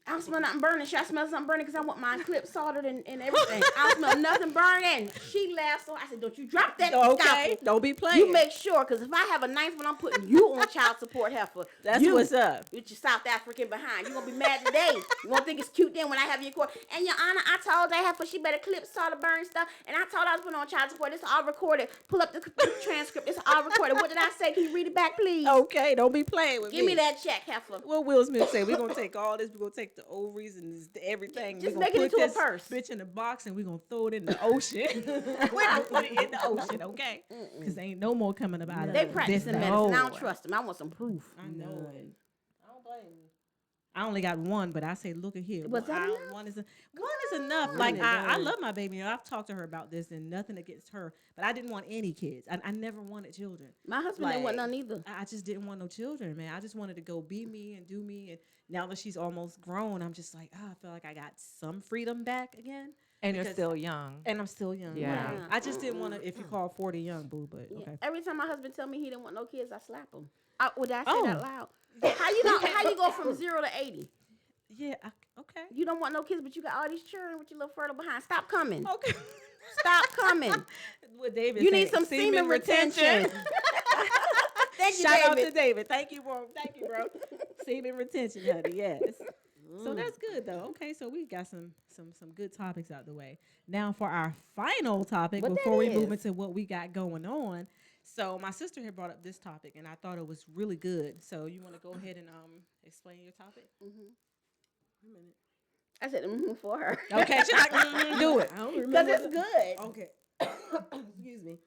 I don't smell nothing burning. Should I smell something burning? Because I want my clip soldered and everything. I don't smell nothing burning. She laughed, so I said, don't you drop that Okay, scalpel. don't be playing. You make sure, because if I have a knife when I'm putting you on child support, heifer, That's you, what's up. with your South African behind, you're going to be mad today. You won't think it's cute then when I have you in court. And Your Honor, I told that heifer she better clip solder burn stuff, and I told her I was putting on child support. It's all recorded. Pull up the transcript. It's all recorded. What did I say? Can you read it back, please? Okay, don't be playing with Give me that check, heifer. What Will Smith say? We're gonna take all this. We're gonna take the ovaries and everything. Just we gonna make it put into a this purse. bitch in a box and we're gonna throw it in the ocean. We're gonna put it in the ocean, okay? Because ain't no more coming about it. They practicing medicine. I don't No. trust them. I want some proof. I know None. it. I don't blame you. I only got one, but I say, look at here. Was that I don't- enough? one is enough. on. Like Really I don't. love my baby, and I've talked to her about this, and nothing against her, but I didn't want any kids. I never wanted children. My husband didn't want none either. I just didn't want no children, man. I just wanted to go be me and do me. And now that she's almost grown, I'm just like, I feel like I got some freedom back again. And you're Because- still young. And I'm still young. Yeah. Right. I just didn't want to, if you call 40 young, boo, but Yeah. okay. Every time my husband tell me he didn't want no kids, I slap him. Would I say Oh. that loud? How you go from 0 to 80? Yeah, okay. You don't want no kids, but you got all these children with your little fertile behind. Stop coming. Okay. Stop coming. What David You said, need some semen retention. Thank you, Shout out David. to David. Thank you, bro. Thank you, bro. Semen retention, honey. Yes. So that's good though. Okay, so we got some good topics out the way. Now for our final topic What before that we move is? into what we got going on. So my sister had brought up this topic and I thought it was really good. So you want to go ahead and explain your topic? I said for her. Okay, she's like, do it. I don't Because remember. it's good. Okay. Excuse me.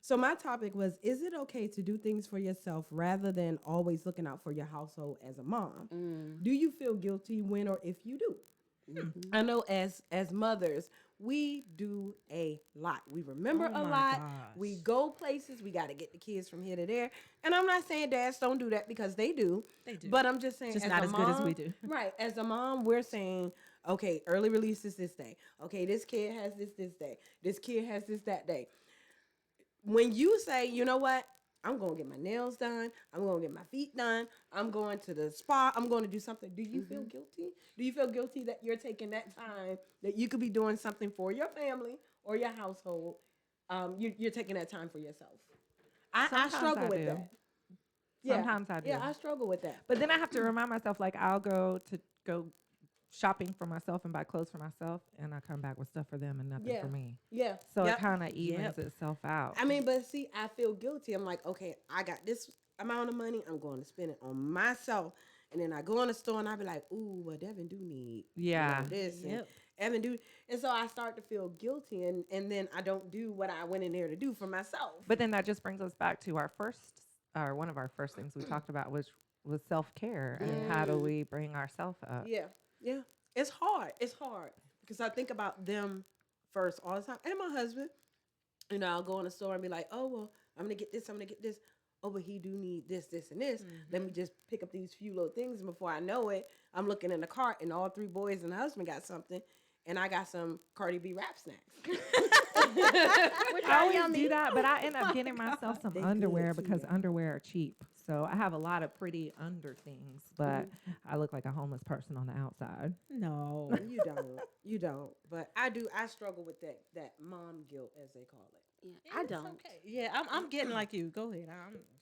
So my topic was, is it okay to do things for yourself rather than always looking out for your household as a mom? Do you feel guilty when or if you do? I know as mothers, we do a lot. We remember Oh a my lot. gosh. We go places. We got to get the kids from here to there. And I'm not saying dads don't do that because they do. They do. But I'm just saying, Just as not a as good as we mom- do. Right. As a mom, we're saying, okay, early release is this day. Okay, this kid has this day. This kid has this that day. When you say, you know what, I'm going to get my nails done. I'm going to get my feet done. I'm going to the spa. I'm going to do something. Do you feel guilty? Do you feel guilty that you're taking that time that you could be doing something for your family or your household? You're taking that time for yourself. I Sometimes struggle I with do. that. Sometimes I do. Yeah, I struggle with that. But then I have to remind myself, like, I'll go shopping for myself and buy clothes for myself, and I come back with stuff for them and nothing Yeah. for me. Yeah. So Yep. it kind of evens Yep. itself out. I mean, but see, I feel guilty. I'm like, okay, I got this amount of money. I'm going to spend it on myself. And then I go in the store and I be like, ooh, well, Devin do need Yeah. this. And Yep. Evan do. And so I start to feel guilty. And then I don't do what I went in there to do for myself. But then that just brings us back to one of our first things we talked about, which was self-care and how do we bring ourselves up. Yeah. Yeah. It's hard. It's hard. Because I think about them first all the time. And my husband. You know, I'll go in the store and be like, oh, well, I'm going to get this. I'm going to get this. Oh, but he do need this, this, and this. Let me just pick up these few little things. And before I know it, I'm looking in the cart and all three boys and the husband got something. And I got some Cardi B rap snacks. Which I are always yummy. do that, but I end up getting myself some They underwear good, too, because yeah. underwear are cheap. So I have a lot of pretty under things, but I look like a homeless person on the outside. No. You don't. You don't. But I do. I struggle with that mom guilt, as they call it. Yeah, I don't. Okay. Yeah, I'm getting like you. Go ahead.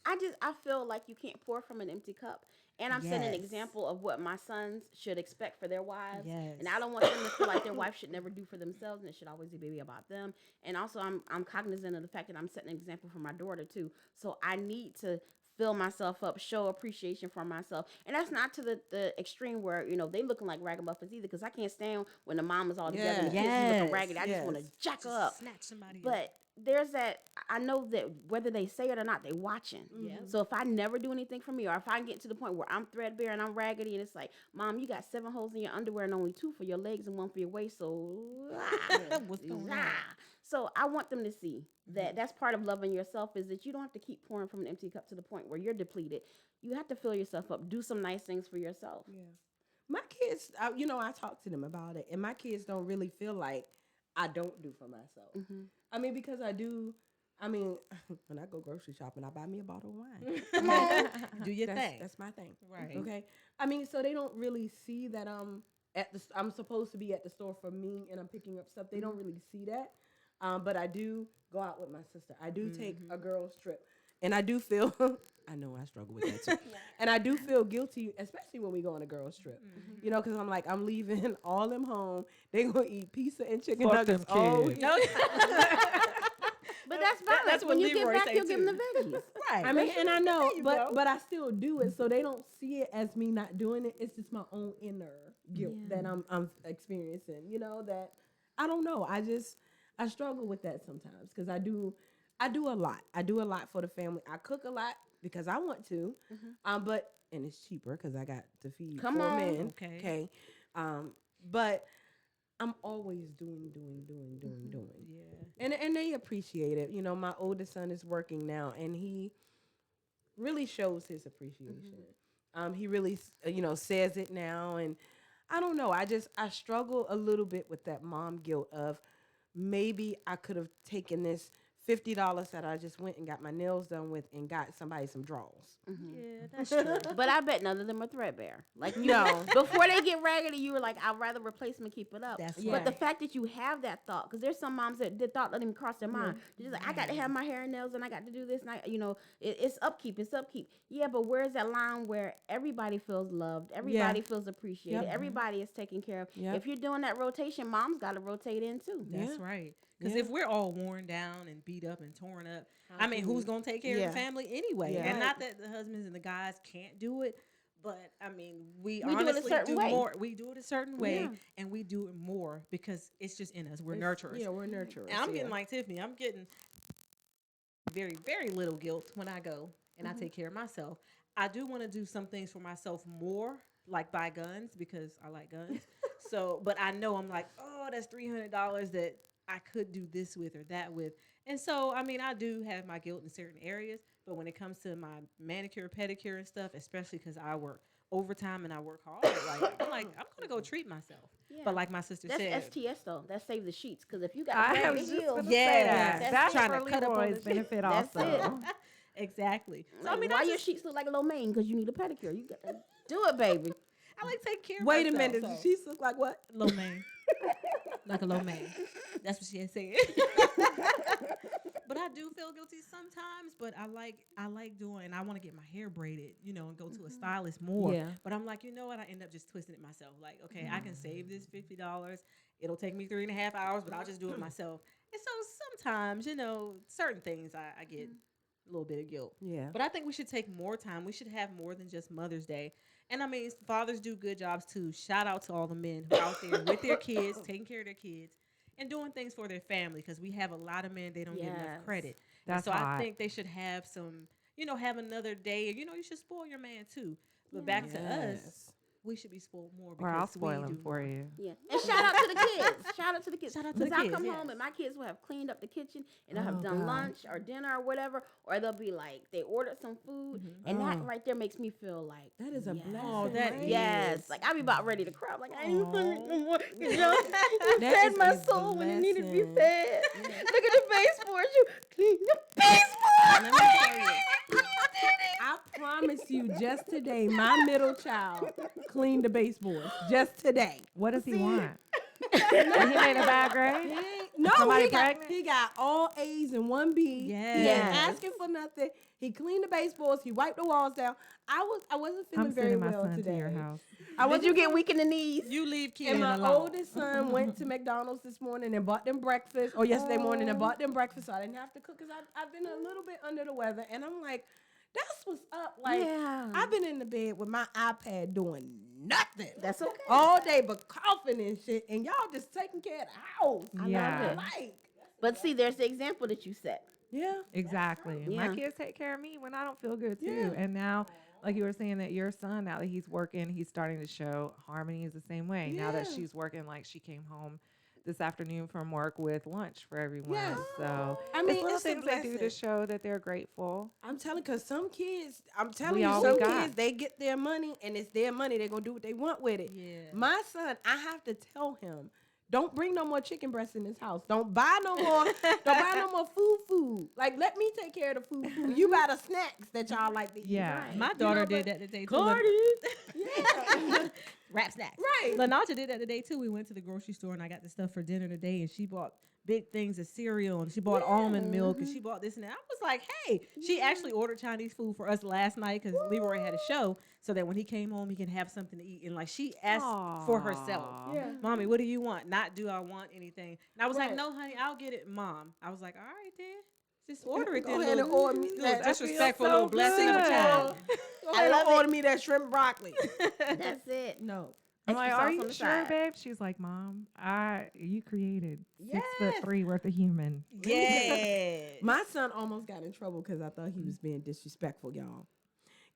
I feel like you can't pour from an empty cup. And I'm setting an Yes. example of what my sons should expect for their wives. Yes. And I don't want them to feel like their wife should never do for themselves and it should always be about them. And also I'm cognizant of the fact that I'm setting an example for my daughter too. So I need to fill myself up, show appreciation for myself. And that's not to the extreme where, you know, they looking like ragamuffins either, because I can't stand when the mom is all together and the kids is looking Yes. raggedy. I just want to Yes. jack her up. Snatch somebody. But there's that, I know that whether they say it or not, they watching. Yeah. So if I never do anything for me, or if I get to the point where I'm threadbare and I'm raggedy and it's like, Mom, you got 7 holes in your underwear and only 2 for your legs and 1 for your waist, so What's going on? so I want them to see that that's part of loving yourself, is that you don't have to keep pouring from an empty cup to the point where you're depleted. You have to fill yourself up. Do some nice things for yourself. Yeah. My kids, I talk to them about it, and my kids don't really feel like I don't do for myself. I mean, because I do I mean, when I go grocery shopping, I buy me a bottle of wine. Do your thing. That's my thing. Right. Okay. I mean, so they don't really see that I'm supposed to be at the store for me and I'm picking up stuff. They don't really see that. But I do go out with my sister. I do take a girls trip, and I do feel. I know I struggle with that too, and I do feel guilty, especially when we go on a girls trip. You know, because I'm like, I'm leaving all them home. They gonna eat pizza and chicken Fuck nuggets them all kids. week. No. But that's valid. That's what when you Leroy get back, say you'll give them too. the veggies. Right. I mean, and I know, you but go. but I still do it, so they don't see it as me not doing it. It's just my own inner guilt that I'm experiencing. You know that I don't know. I struggle with that sometimes because I do a lot. I do a lot for the family. I cook a lot because I want to, but and it's cheaper because I got to feed Come 4 on. men. Okay. But I'm always doing. Yeah. And they appreciate it. You know, my oldest son is working now, and he really shows his appreciation. He really, says it now, and I don't know. I struggle a little bit with that mom guilt of maybe I could have taken this $50 that I just went and got my nails done with and got somebody some drawers. Yeah, that's true. But I bet none of them are threadbare. Like No. before they get raggedy, you were like, I'd rather replace them and keep it up. That's But right. the fact that you have that thought, because there's some moms that the thought doesn't even cross their mind. They're just like, I got to have my hair and nails, and I got to do this, and it's upkeep. It's upkeep. Yeah, but where's that line where everybody feels loved, everybody feels appreciated, everybody is taken care of? Yep. If you're doing that rotation, mom's got to rotate in too. That's right. Because Yeah. if we're all worn down and beat up and torn up, I mean, who's going to take care of Yeah. the family anyway? Yeah. And Right. not that the husbands and the guys can't do it, but I mean, we do it a honestly certain do way. more. We do it a certain way, Yeah. and we do it more because it's just in us. We're It's- nurturers. Yeah, we're nurturers. And I'm yeah. getting like Tiffany. I'm getting very, very little guilt when I go and I take care of myself. I do want to do some things for myself more, like buy guns because I like guns. So, but I know I'm like, oh, that's $300 that I could do this with or that with. And so, I mean, I do have my guilt in certain areas, but when it comes to my manicure, pedicure, and stuff, especially because I work overtime and I work hard, I'm gonna go treat myself. Yeah. But like my sister That's said, STS though. That save the sheets. Because if you got I raggedy was just heels, gonna Yeah, say that. that's That's trying for to cut up on Leroy's the benefit That's also. it. exactly. So like, I mean, why I your just, sheets look like lo mein? Because you need a pedicure. You got to do it, baby. I like take care of Wait a myself. minute. So. Does she look like what? Low main. Like a low main. That's what she had said. But I do feel guilty sometimes, but I like doing, I want to get my hair braided, and go to a stylist more. Yeah. But I'm like, you know what? I end up just twisting it myself. Like, okay, I can save this $50. It'll take me 3.5 hours, but I'll just do it myself. And so sometimes, certain things I get a little bit of guilt. Yeah. But I think we should take more time. We should have more than just Mother's Day. And I mean, fathers do good jobs too. Shout out to all the men who are out there with their kids, taking care of their kids, and doing things for their family. Because we have a lot of men, they don't get enough Yes. credit. That's so I hot. think they should have some, have another day. You should spoil your man too. But back to us, we should be spoiled more. Or I'll because we spoil do him for more. you. Yeah. And shout out to the kids. Shout out to the kids. Shout out to the Because I'll kids, come yes. home and my kids will have cleaned up the kitchen and they'll Oh, have done God. lunch or dinner or whatever. Or they'll be like, they ordered some food. And that Oh. right there makes me feel like, That is a yes. blessing. Oh, that right? is. Yes. Like, I be about ready to cry. I'm like, I ain't even Aw. no more. You That fed is my a soul when it needed to be blessing. fed. Look at the baseboards. You clean the baseboard. Let me tell you. I promise you, just today, my middle child cleaned the baseboards. Just today. What does he want? And he made a bad grade? No, Somebody he got, pregnant? he got all A's and one B. He Yes. ain't Yes. asking for nothing. He cleaned the baseboards. He wiped the walls down. I wasn't feeling I'm very sending my well son today. to your house. I Did wasn't you get feeling- weak in the knees? You leave kids And my alone. oldest son went to McDonald's this morning and bought them breakfast, or yesterday morning and bought them breakfast, so I didn't have to cook because I've been a little bit under the weather. And I'm like, that's what's up. Like, Yeah. I've been in the bed with my iPad doing nothing. That's okay. All day but coughing and shit, and y'all just taking care of the house. I Yeah. love it. Like, But see, there's the example that you set. yeah. Exactly. Yeah. My kids take care of me when I don't feel good too. Yeah. And now, like you were saying, that your son, now that he's working, he's starting to show Harmony is the same way. Now that Yeah. she's working, like she came home this afternoon from work with lunch for everyone. Yes. So I mean, it's little it's a things they do to blessing. show that they're grateful. I'm telling, cause some kids, I'm telling We you, all some we got. kids, they get their money and it's their money. They're gonna do what they want with it. Yeah. My son, I have to tell him, don't bring no more chicken breasts in this house. Don't buy no more. Don't buy no more food. Like, let me take care of the food. You buy the snacks that y'all like to eat. Yeah. Right. My daughter did that today too. Cardi. Yeah. Rap snacks. Right. Lanaja did that today too. We went to the grocery store and I got the stuff for dinner today, and she bought big things of cereal and she bought almond milk and she bought this and that. I was like, hey, she actually ordered Chinese food for us last night because Leroy had a show, so that when he came home he can have something to eat. And like she asked for herself. Yeah. Mommy, what do you want? Not do I want anything? And I was like, Right. no, honey, I'll get it, Mom. I was like, all right then. Just order it. Go then, ahead and little- order me little that. disrespectful so little blessing of a good. child. Go ahead love and order it. me that shrimp broccoli. That's it. No. I'm like, Extra are sauce you on the sure, side. babe? She's like, Mom, you created Yes. 6'3" worth of human. Yeah. My son almost got in trouble because I thought he was being disrespectful, y'all.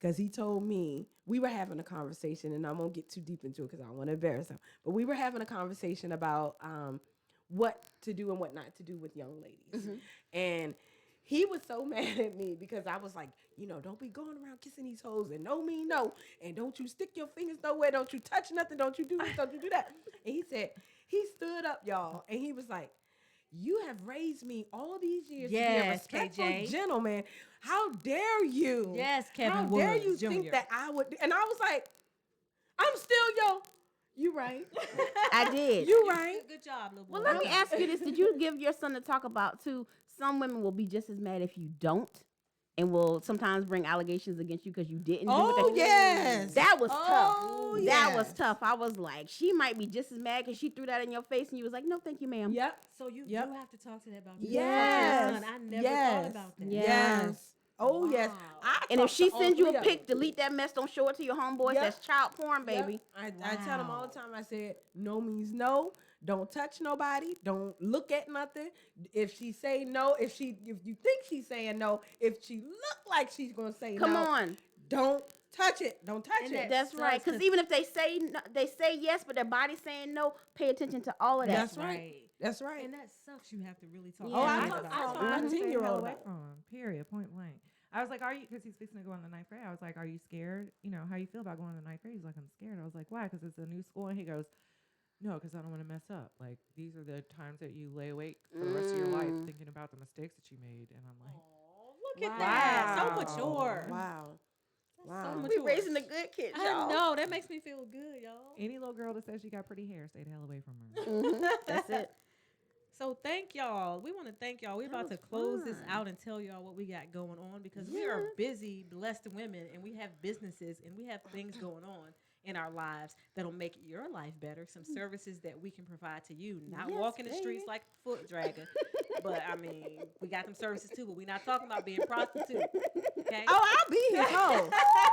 Because he told me, we were having a conversation, and I won't get too deep into it because I don't want to embarrass him. But we were having a conversation about what to do and what not to do with young ladies. And he was so mad at me because I was like, don't be going around kissing these hoes, and no mean no, and don't you stick your fingers nowhere, don't you touch nothing, don't you do this, don't you do that. And he stood up, y'all, and he was like, you have raised me all these years to be a Yes, respectful KJ. gentleman. How dare you? Yes, Kevin How dare Woods you Jr. think that I would? And I was like, I'm still you right. I did. You right. Good job, little boy. Well, let me ask you this: did you give your son to talk about too? Some women will be just as mad if you don't, and will sometimes bring allegations against you because you didn't do Oh, it. yes. That was Oh, tough. That was yes. tough. I was like, she might be just as mad because she threw that in your face, and you was like, no, thank you, ma'am. Yep. So you Yep. have to talk to that about your Yes. son. I never Yes. thought about that. Yeah. Yes. Oh, yes. Wow. And if talk she to all sends you three a of pic, them. delete that mess. Don't show it to your homeboys. Yep. That's child porn, Yep. baby. I tell them all the Wow. time, I said, no means no. Don't touch nobody. Don't look at nothing. If she say no, if you think she's saying no, if she look like she's going to say Come no, on. don't touch it. Don't touch And it. That's sucks right. Because 'cause- even if they say no, they say yes, but their body's saying no, pay attention to all of that. That's right. That's right. And that sucks. You have to really talk. Yeah. to Oh, I him talk- about I it. talk- I my stayed 10-year-old hell away about it. from him. Period. Point blank. I was like, are you? Because he's fixing to go in the ninth grade. I was like, are you scared? How you feel about going to the ninth grade? He's like, I'm scared. I was like, why? Because it's a new school. And he goes, no, because I don't want to mess up. Like, these are the times that you lay awake for the rest of your life thinking about the mistakes that you made. And I'm like, Oh, look at that. So Wow. mature. Wow. Wow. So We mature. raising the good kids, I y'all. know. That makes me feel good, y'all. any little girl that says she got pretty hair, stay the hell away from her. That's it. So thank y'all. We want to thank y'all. We're about to was close this fun. out and tell y'all what we got going on because we are busy, blessed women, and we have businesses and we have things going on in our lives that'll make your life better. Some services that we can provide to you. Not Yes, walking the streets baby. like a foot dragger, but I mean, we got them services too. But we're not talking about being prostitute. Okay. Oh, I'll be his hoe.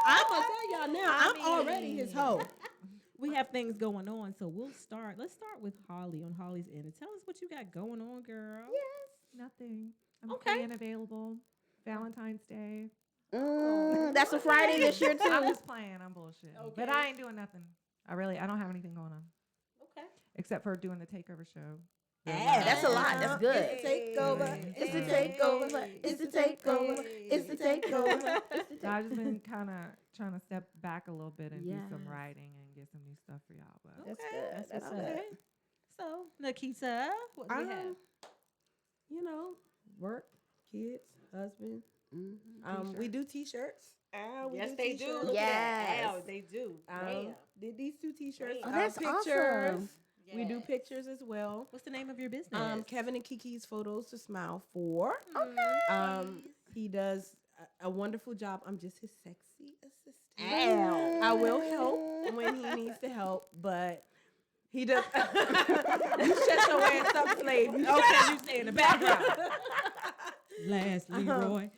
I'm going to tell y'all now, I I'm already his mean- hoe. We have things going on, so we'll start. Let's start with Holly on Holly's end and tell us what you got going on, girl. Nothing. I'm Okay. free and available. Valentine's Day. That's a Friday this year I'm too. just playing. I'm bullshit. But Okay. I ain't doing nothing. I don't have anything going on Okay. except for doing the Takeover show. Yeah, that's a lot. That's good. It's a takeover. It's the takeover. It's the takeover. It's the takeover. So I've just been kind of trying to step back a little bit and do some Yes. writing and get some new stuff for y'all. But That's Okay, good. That's what's good. up. So, Nikita, what do we have? Work, kids, husband. Mhm. We do T-shirts. We Yes, do they do. T-shirts. Look at that. Yes. Wow, they do. Damn. Did these 2 T-shirts. Oh, that's pictures. awesome. We do Yes. pictures as well. What's the name of your business? Kevin and Kiki's Photos to Smile For. Okay. He does a wonderful job. I'm just his sexy assistant. Ow. I will help when he needs to help, but he does. You shut your ass up, slave. You shut Okay, up. you stay in the background. Last Leroy.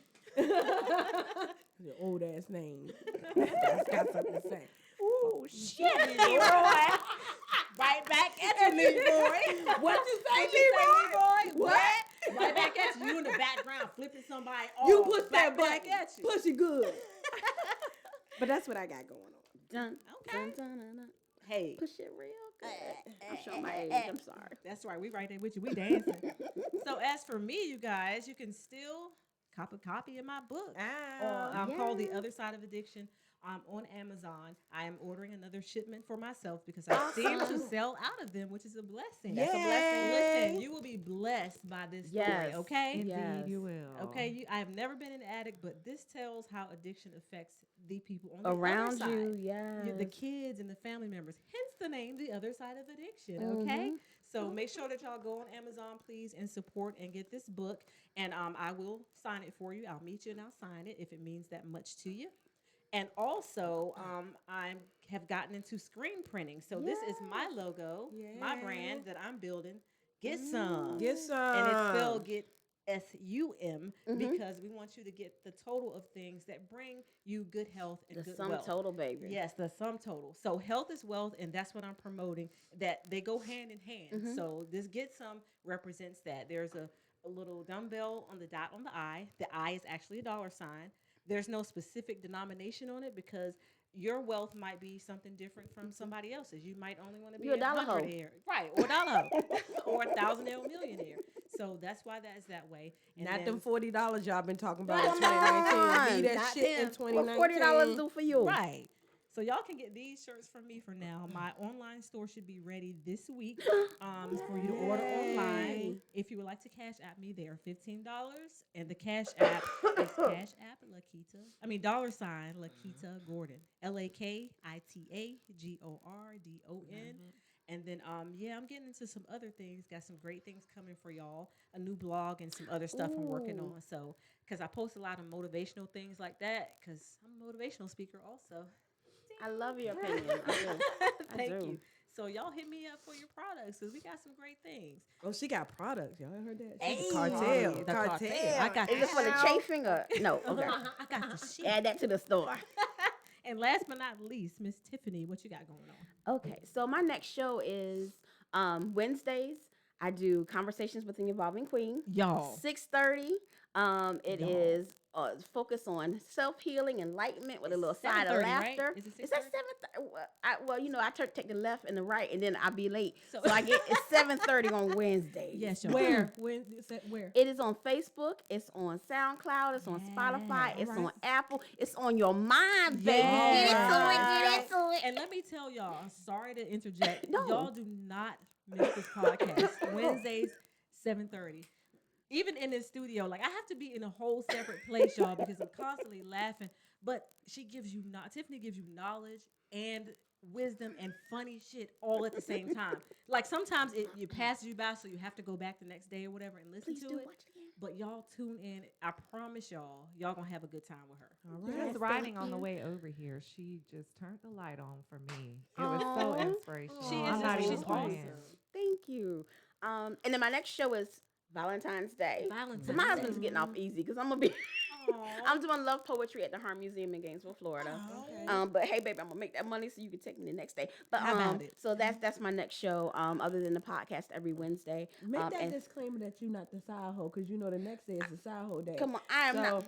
Your old ass name. That's got something to say. Ooh, shit, Leroy. Right back at you, Leroy. What you say, Leroy? What? Right back at you. You in the background flipping somebody off. You push that back button. at you. Push it good. But that's what I got going on. Dun, Okay. dun, dun, dun, dun. Hey, Push it real good. I'm showing my age. I'm sorry. that's right. We right there with you. We dancing. So as for me, you guys, you can still copy of my book. Ah. Called The Yes. Other Side of Addiction. On Amazon. I am ordering another shipment for myself because I seem to sell out of them, which is a blessing. That's a blessing. Listen, you will be blessed by this story, Yes. okay? Indeed, Yes. you will. Okay, I have never been an addict, but this tells how addiction affects the people on the other Around side. you, yes. The kids and the family members. Hence the name, The Other Side of Addiction. Okay, so make sure that y'all go on Amazon, please, and support and get this book. And I will sign it for you. I'll meet you and I'll sign it if it means that much to you. And also, I have gotten into screen printing. So this is my logo, my brand that I'm building. Get some. Get some. And it's spelled Get SUM because we want you to get the total of things that bring you good health and The good sum wealth. total, baby. Yes, the sum total. So health is wealth, and that's what I'm promoting. That they go hand in hand. So this Get Some represents that. There's a little dumbbell on the dot on the I. The I is actually a dollar sign. There's no specific denomination on it because your wealth might be something different from somebody else's. You might only want to be You a dollar hoe. millionaire, right? Or a dollar hoe, or 1,000 millionaire. So that's why that is that way. And Not then- them $40 y'all been talking about in Come 2019. on. Leave that Not shit in them. 2019. What $40 do for you? Right. So y'all can get these shirts from me for now. My online store should be ready this week for you to order online. If you would like to cash app me, they are $15, and the cash app is cash app Lakita. I mean $ Lakita Gordon, LAKITA GORDON. And then I'm getting into some other things. Got some great things coming for y'all. A new blog and some other stuff I'm working on. So because I post a lot of motivational things like that, because I'm a motivational speaker also. I love your opinion. I do. Thank do. you. So y'all hit me up for your products because we got some great things. Oh, she got products. Y'all heard that? Hey. She's a cartel. The cartel. I got Is it for the chafing or no? Okay. I got the shit. Add that to the store. And last but not least, Miss Tiffany, what you got going on? Okay, so my next show is Wednesdays. I do Conversations with an Evolving Queen. Y'all. 6:30. It Y'all. is focus on self-healing, enlightenment with a little side of 7:30, right? laughter. Is it Is that 6:30? 7:30? Well, I take the left and the right, and then I'll be late. So- So I get it's 7:30 on Wednesdays. Yes, y'all. Where? Where? It is on Facebook. It's on SoundCloud. It's on Spotify. It's on Apple. It's on your mind, baby. Yes. Get into it. Get into it. And let me tell y'all, sorry to interject. No. Y'all do not miss this podcast. Wednesdays, 7:30. Even in this studio, like I have to be in a whole separate place, y'all, because I'm constantly laughing. But Tiffany gives you knowledge and wisdom and funny shit all at the same time. Like sometimes it passes you by, so you have to go back the next day or whatever and listen Please to do it. watch it again. But y'all tune in. I promise y'all gonna have a good time with her. All She right. was riding on the way over here. She just turned the light on for me. It was so Aw. inspirational. She I'm is not just- even she's playing. awesome. Thank you. And then my next show is Valentine's Day. Valentine's So my Day. husband's getting off easy because I'm gonna be. Aw. I'm doing love poetry at the Heart Museum in Gainesville, Florida. Okay. But hey, baby, I'm gonna make that money so you can take me the next day. But How about it? so that's my next show. Other than the podcast every Wednesday. Make that and disclaimer that you're not the side hoe, because you know the next day is the side hoe day. come on, I am So, not.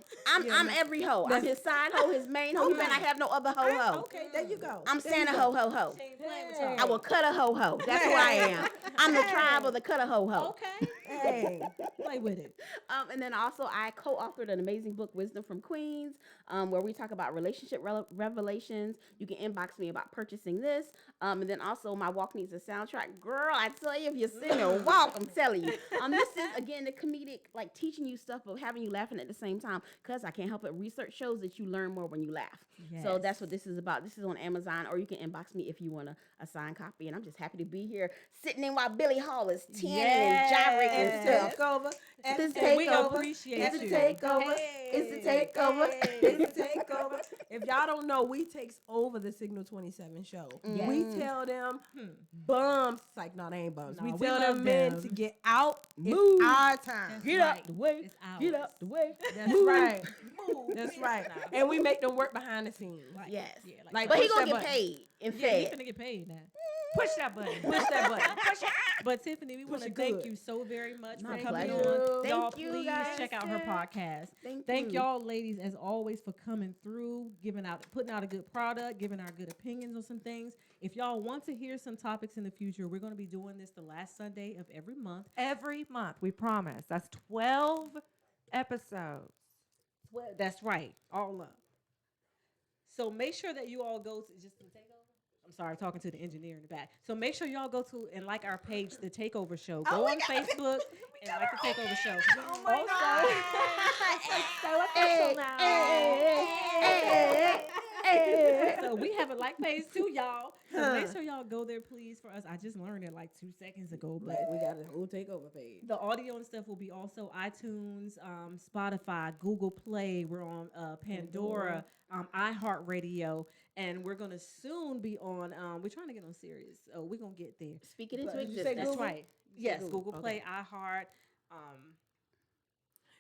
I'm every hoe. I'm his side hoe, his main hoe. You better not have no other hoe hoe. Okay, there you go. I'm There Santa you ho go. ho ho. She ain't playing with Hey. y'all. I will cut a ho ho. That's who I am. I'm the tribe of the cut a ho ho. Okay. Hey. Play with it. And then also I co-authored an amazing book, Wisdom from Queens, where we talk about relationship revelations. You can inbox me about purchasing this. And then also my walk needs a soundtrack. Girl, I tell you, if you're sitting there walk, I'm telling you. This is again the comedic, like teaching you stuff but having you laughing at the same time. Cause I can't help it. Research shows that you learn more when you laugh. So Yes. that's what this is about. This is on Amazon, or you can inbox me if you want a signed copy. And I'm just happy to be here sitting in while Billy Hall is tanning and gyrating and Yes. stuff. Takeover. This And we takeover. appreciate It's a you. takeover. Hey. It's a takeover. It's a takeover. If y'all don't know, we takes over the Signal 27 show. We tell them bums. It's like, no, they ain't bums. No, we we tell love them men them. to get out. Move. It's our time. That's Get right. up the way. It's ours. Get up the way. That's right. Move. That's right. Nah. And we make them work behind the scenes. Right. Yes. Yeah, Like, But he push gonna that get button. paid and Yeah, he fed. finna get paid now. Push that button. Push that button. But Tiffany, we want to it thank good. you so very much My for coming pleasure. on. Thank Y'all, you, please guys. check out her podcast. Thank you. y'all, ladies, as always, for coming through, putting out a good product, giving our good opinions on some things. If y'all want to hear some topics in the future, we're going to be doing this the last Sunday of every month. Every month, we promise. That's 12 episodes. That's right. All up. So make sure that you all go to just the takeover. I'm sorry, talking to the engineer in the back. So make sure y'all go to and like our page, The Takeover Show. Go on Facebook and like The Takeover Show. Oh my So we have a like page too, y'all. So make sure y'all go there, please, for us. I just learned it like 2 seconds ago, but Like, we got a whole takeover page. the audio and stuff will be also iTunes, Spotify, Google Play. We're on Pandora, iHeartRadio, and we're gonna soon be on. We're trying to get on Sirius, so we're gonna get there. Speak it into But did you say existence. That's Google? right. Yes, Google. Google Play, iHeart.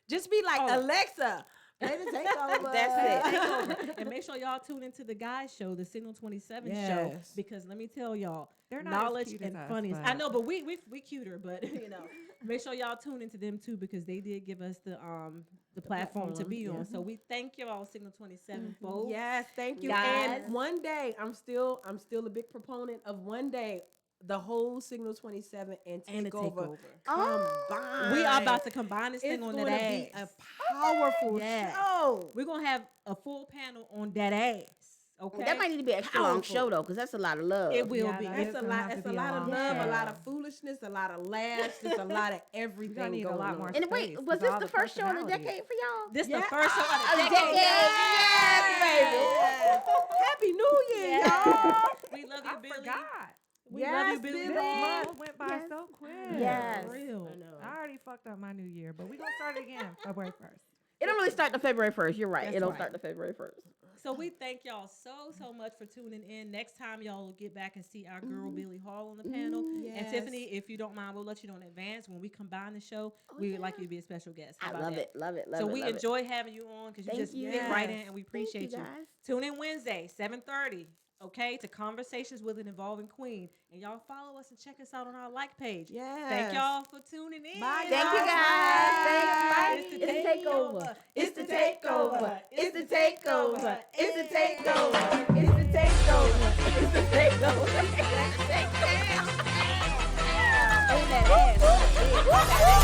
Just be like, Oh. Alexa, play the takeover. That's it. Takeover. And make sure y'all tune into the guys show, the Signal 27 show, Yes. because let me tell y'all, They're not as knowledge cute and as us, funniest. but- I know, but we cuter, but you know, make sure y'all tune into them too, because they did give us the platform to platform, be yeah. on. So we thank y'all, Signal 27 folks. Yes, thank you. Guys. And one day, I'm still a big proponent of one day the whole Signal 27 and And the Takeover Takeover. combined. We are about to combine this It's thing on going that to be ass. a powerful Yes. show. We're gonna have a full panel on that ass. Okay, That might need to be an extra long Powerful. show though, because that's a lot of love. it will Yeah, be. that It's is a gonna lot. have to It's a be a lot of long love, a show. lot of foolishness, a lot of laughs, just a lot of everything You're gonna need going a lot on. more And wait, space was with this all the the first show of the personalities. decade for y'all? This Yeah. the first show of A the decade. Yes, baby. Happy New Year, Yes. y'all! We love you, I Billy. forgot. We Yes, love you, Billy. Billy. This month went by Yes. so quick. Yes. For real. I know. I already fucked up my new year, but we're gonna start it again February 1st. It don't really start to February 1st. You're right. That's It don't right. start to February 1st. So we thank y'all so much for tuning in. Next time y'all will get back and see our girl Billy Hall on the panel. And Yes. Tiffany, if you don't mind, we'll let you know in advance when we combine the show. Oh, we would yeah. like you to be a special guest. How I about love that? it. Love it. Love So it. we love it. enjoy having you on because you Thank just you. fit right in, Yes. and we Thank appreciate you. guys. Tune in Wednesday, 7:30. Okay, to Conversations with an Evolving Queen. And y'all follow us and check us out on our like page. Yes. Thank y'all for tuning in. Bye, Thank you Bye. guys. Thanks. It's the It's the takeover. It's the takeover. It's the takeover. It's the takeover. It's the takeover. It's the takeover. Ain't that ass.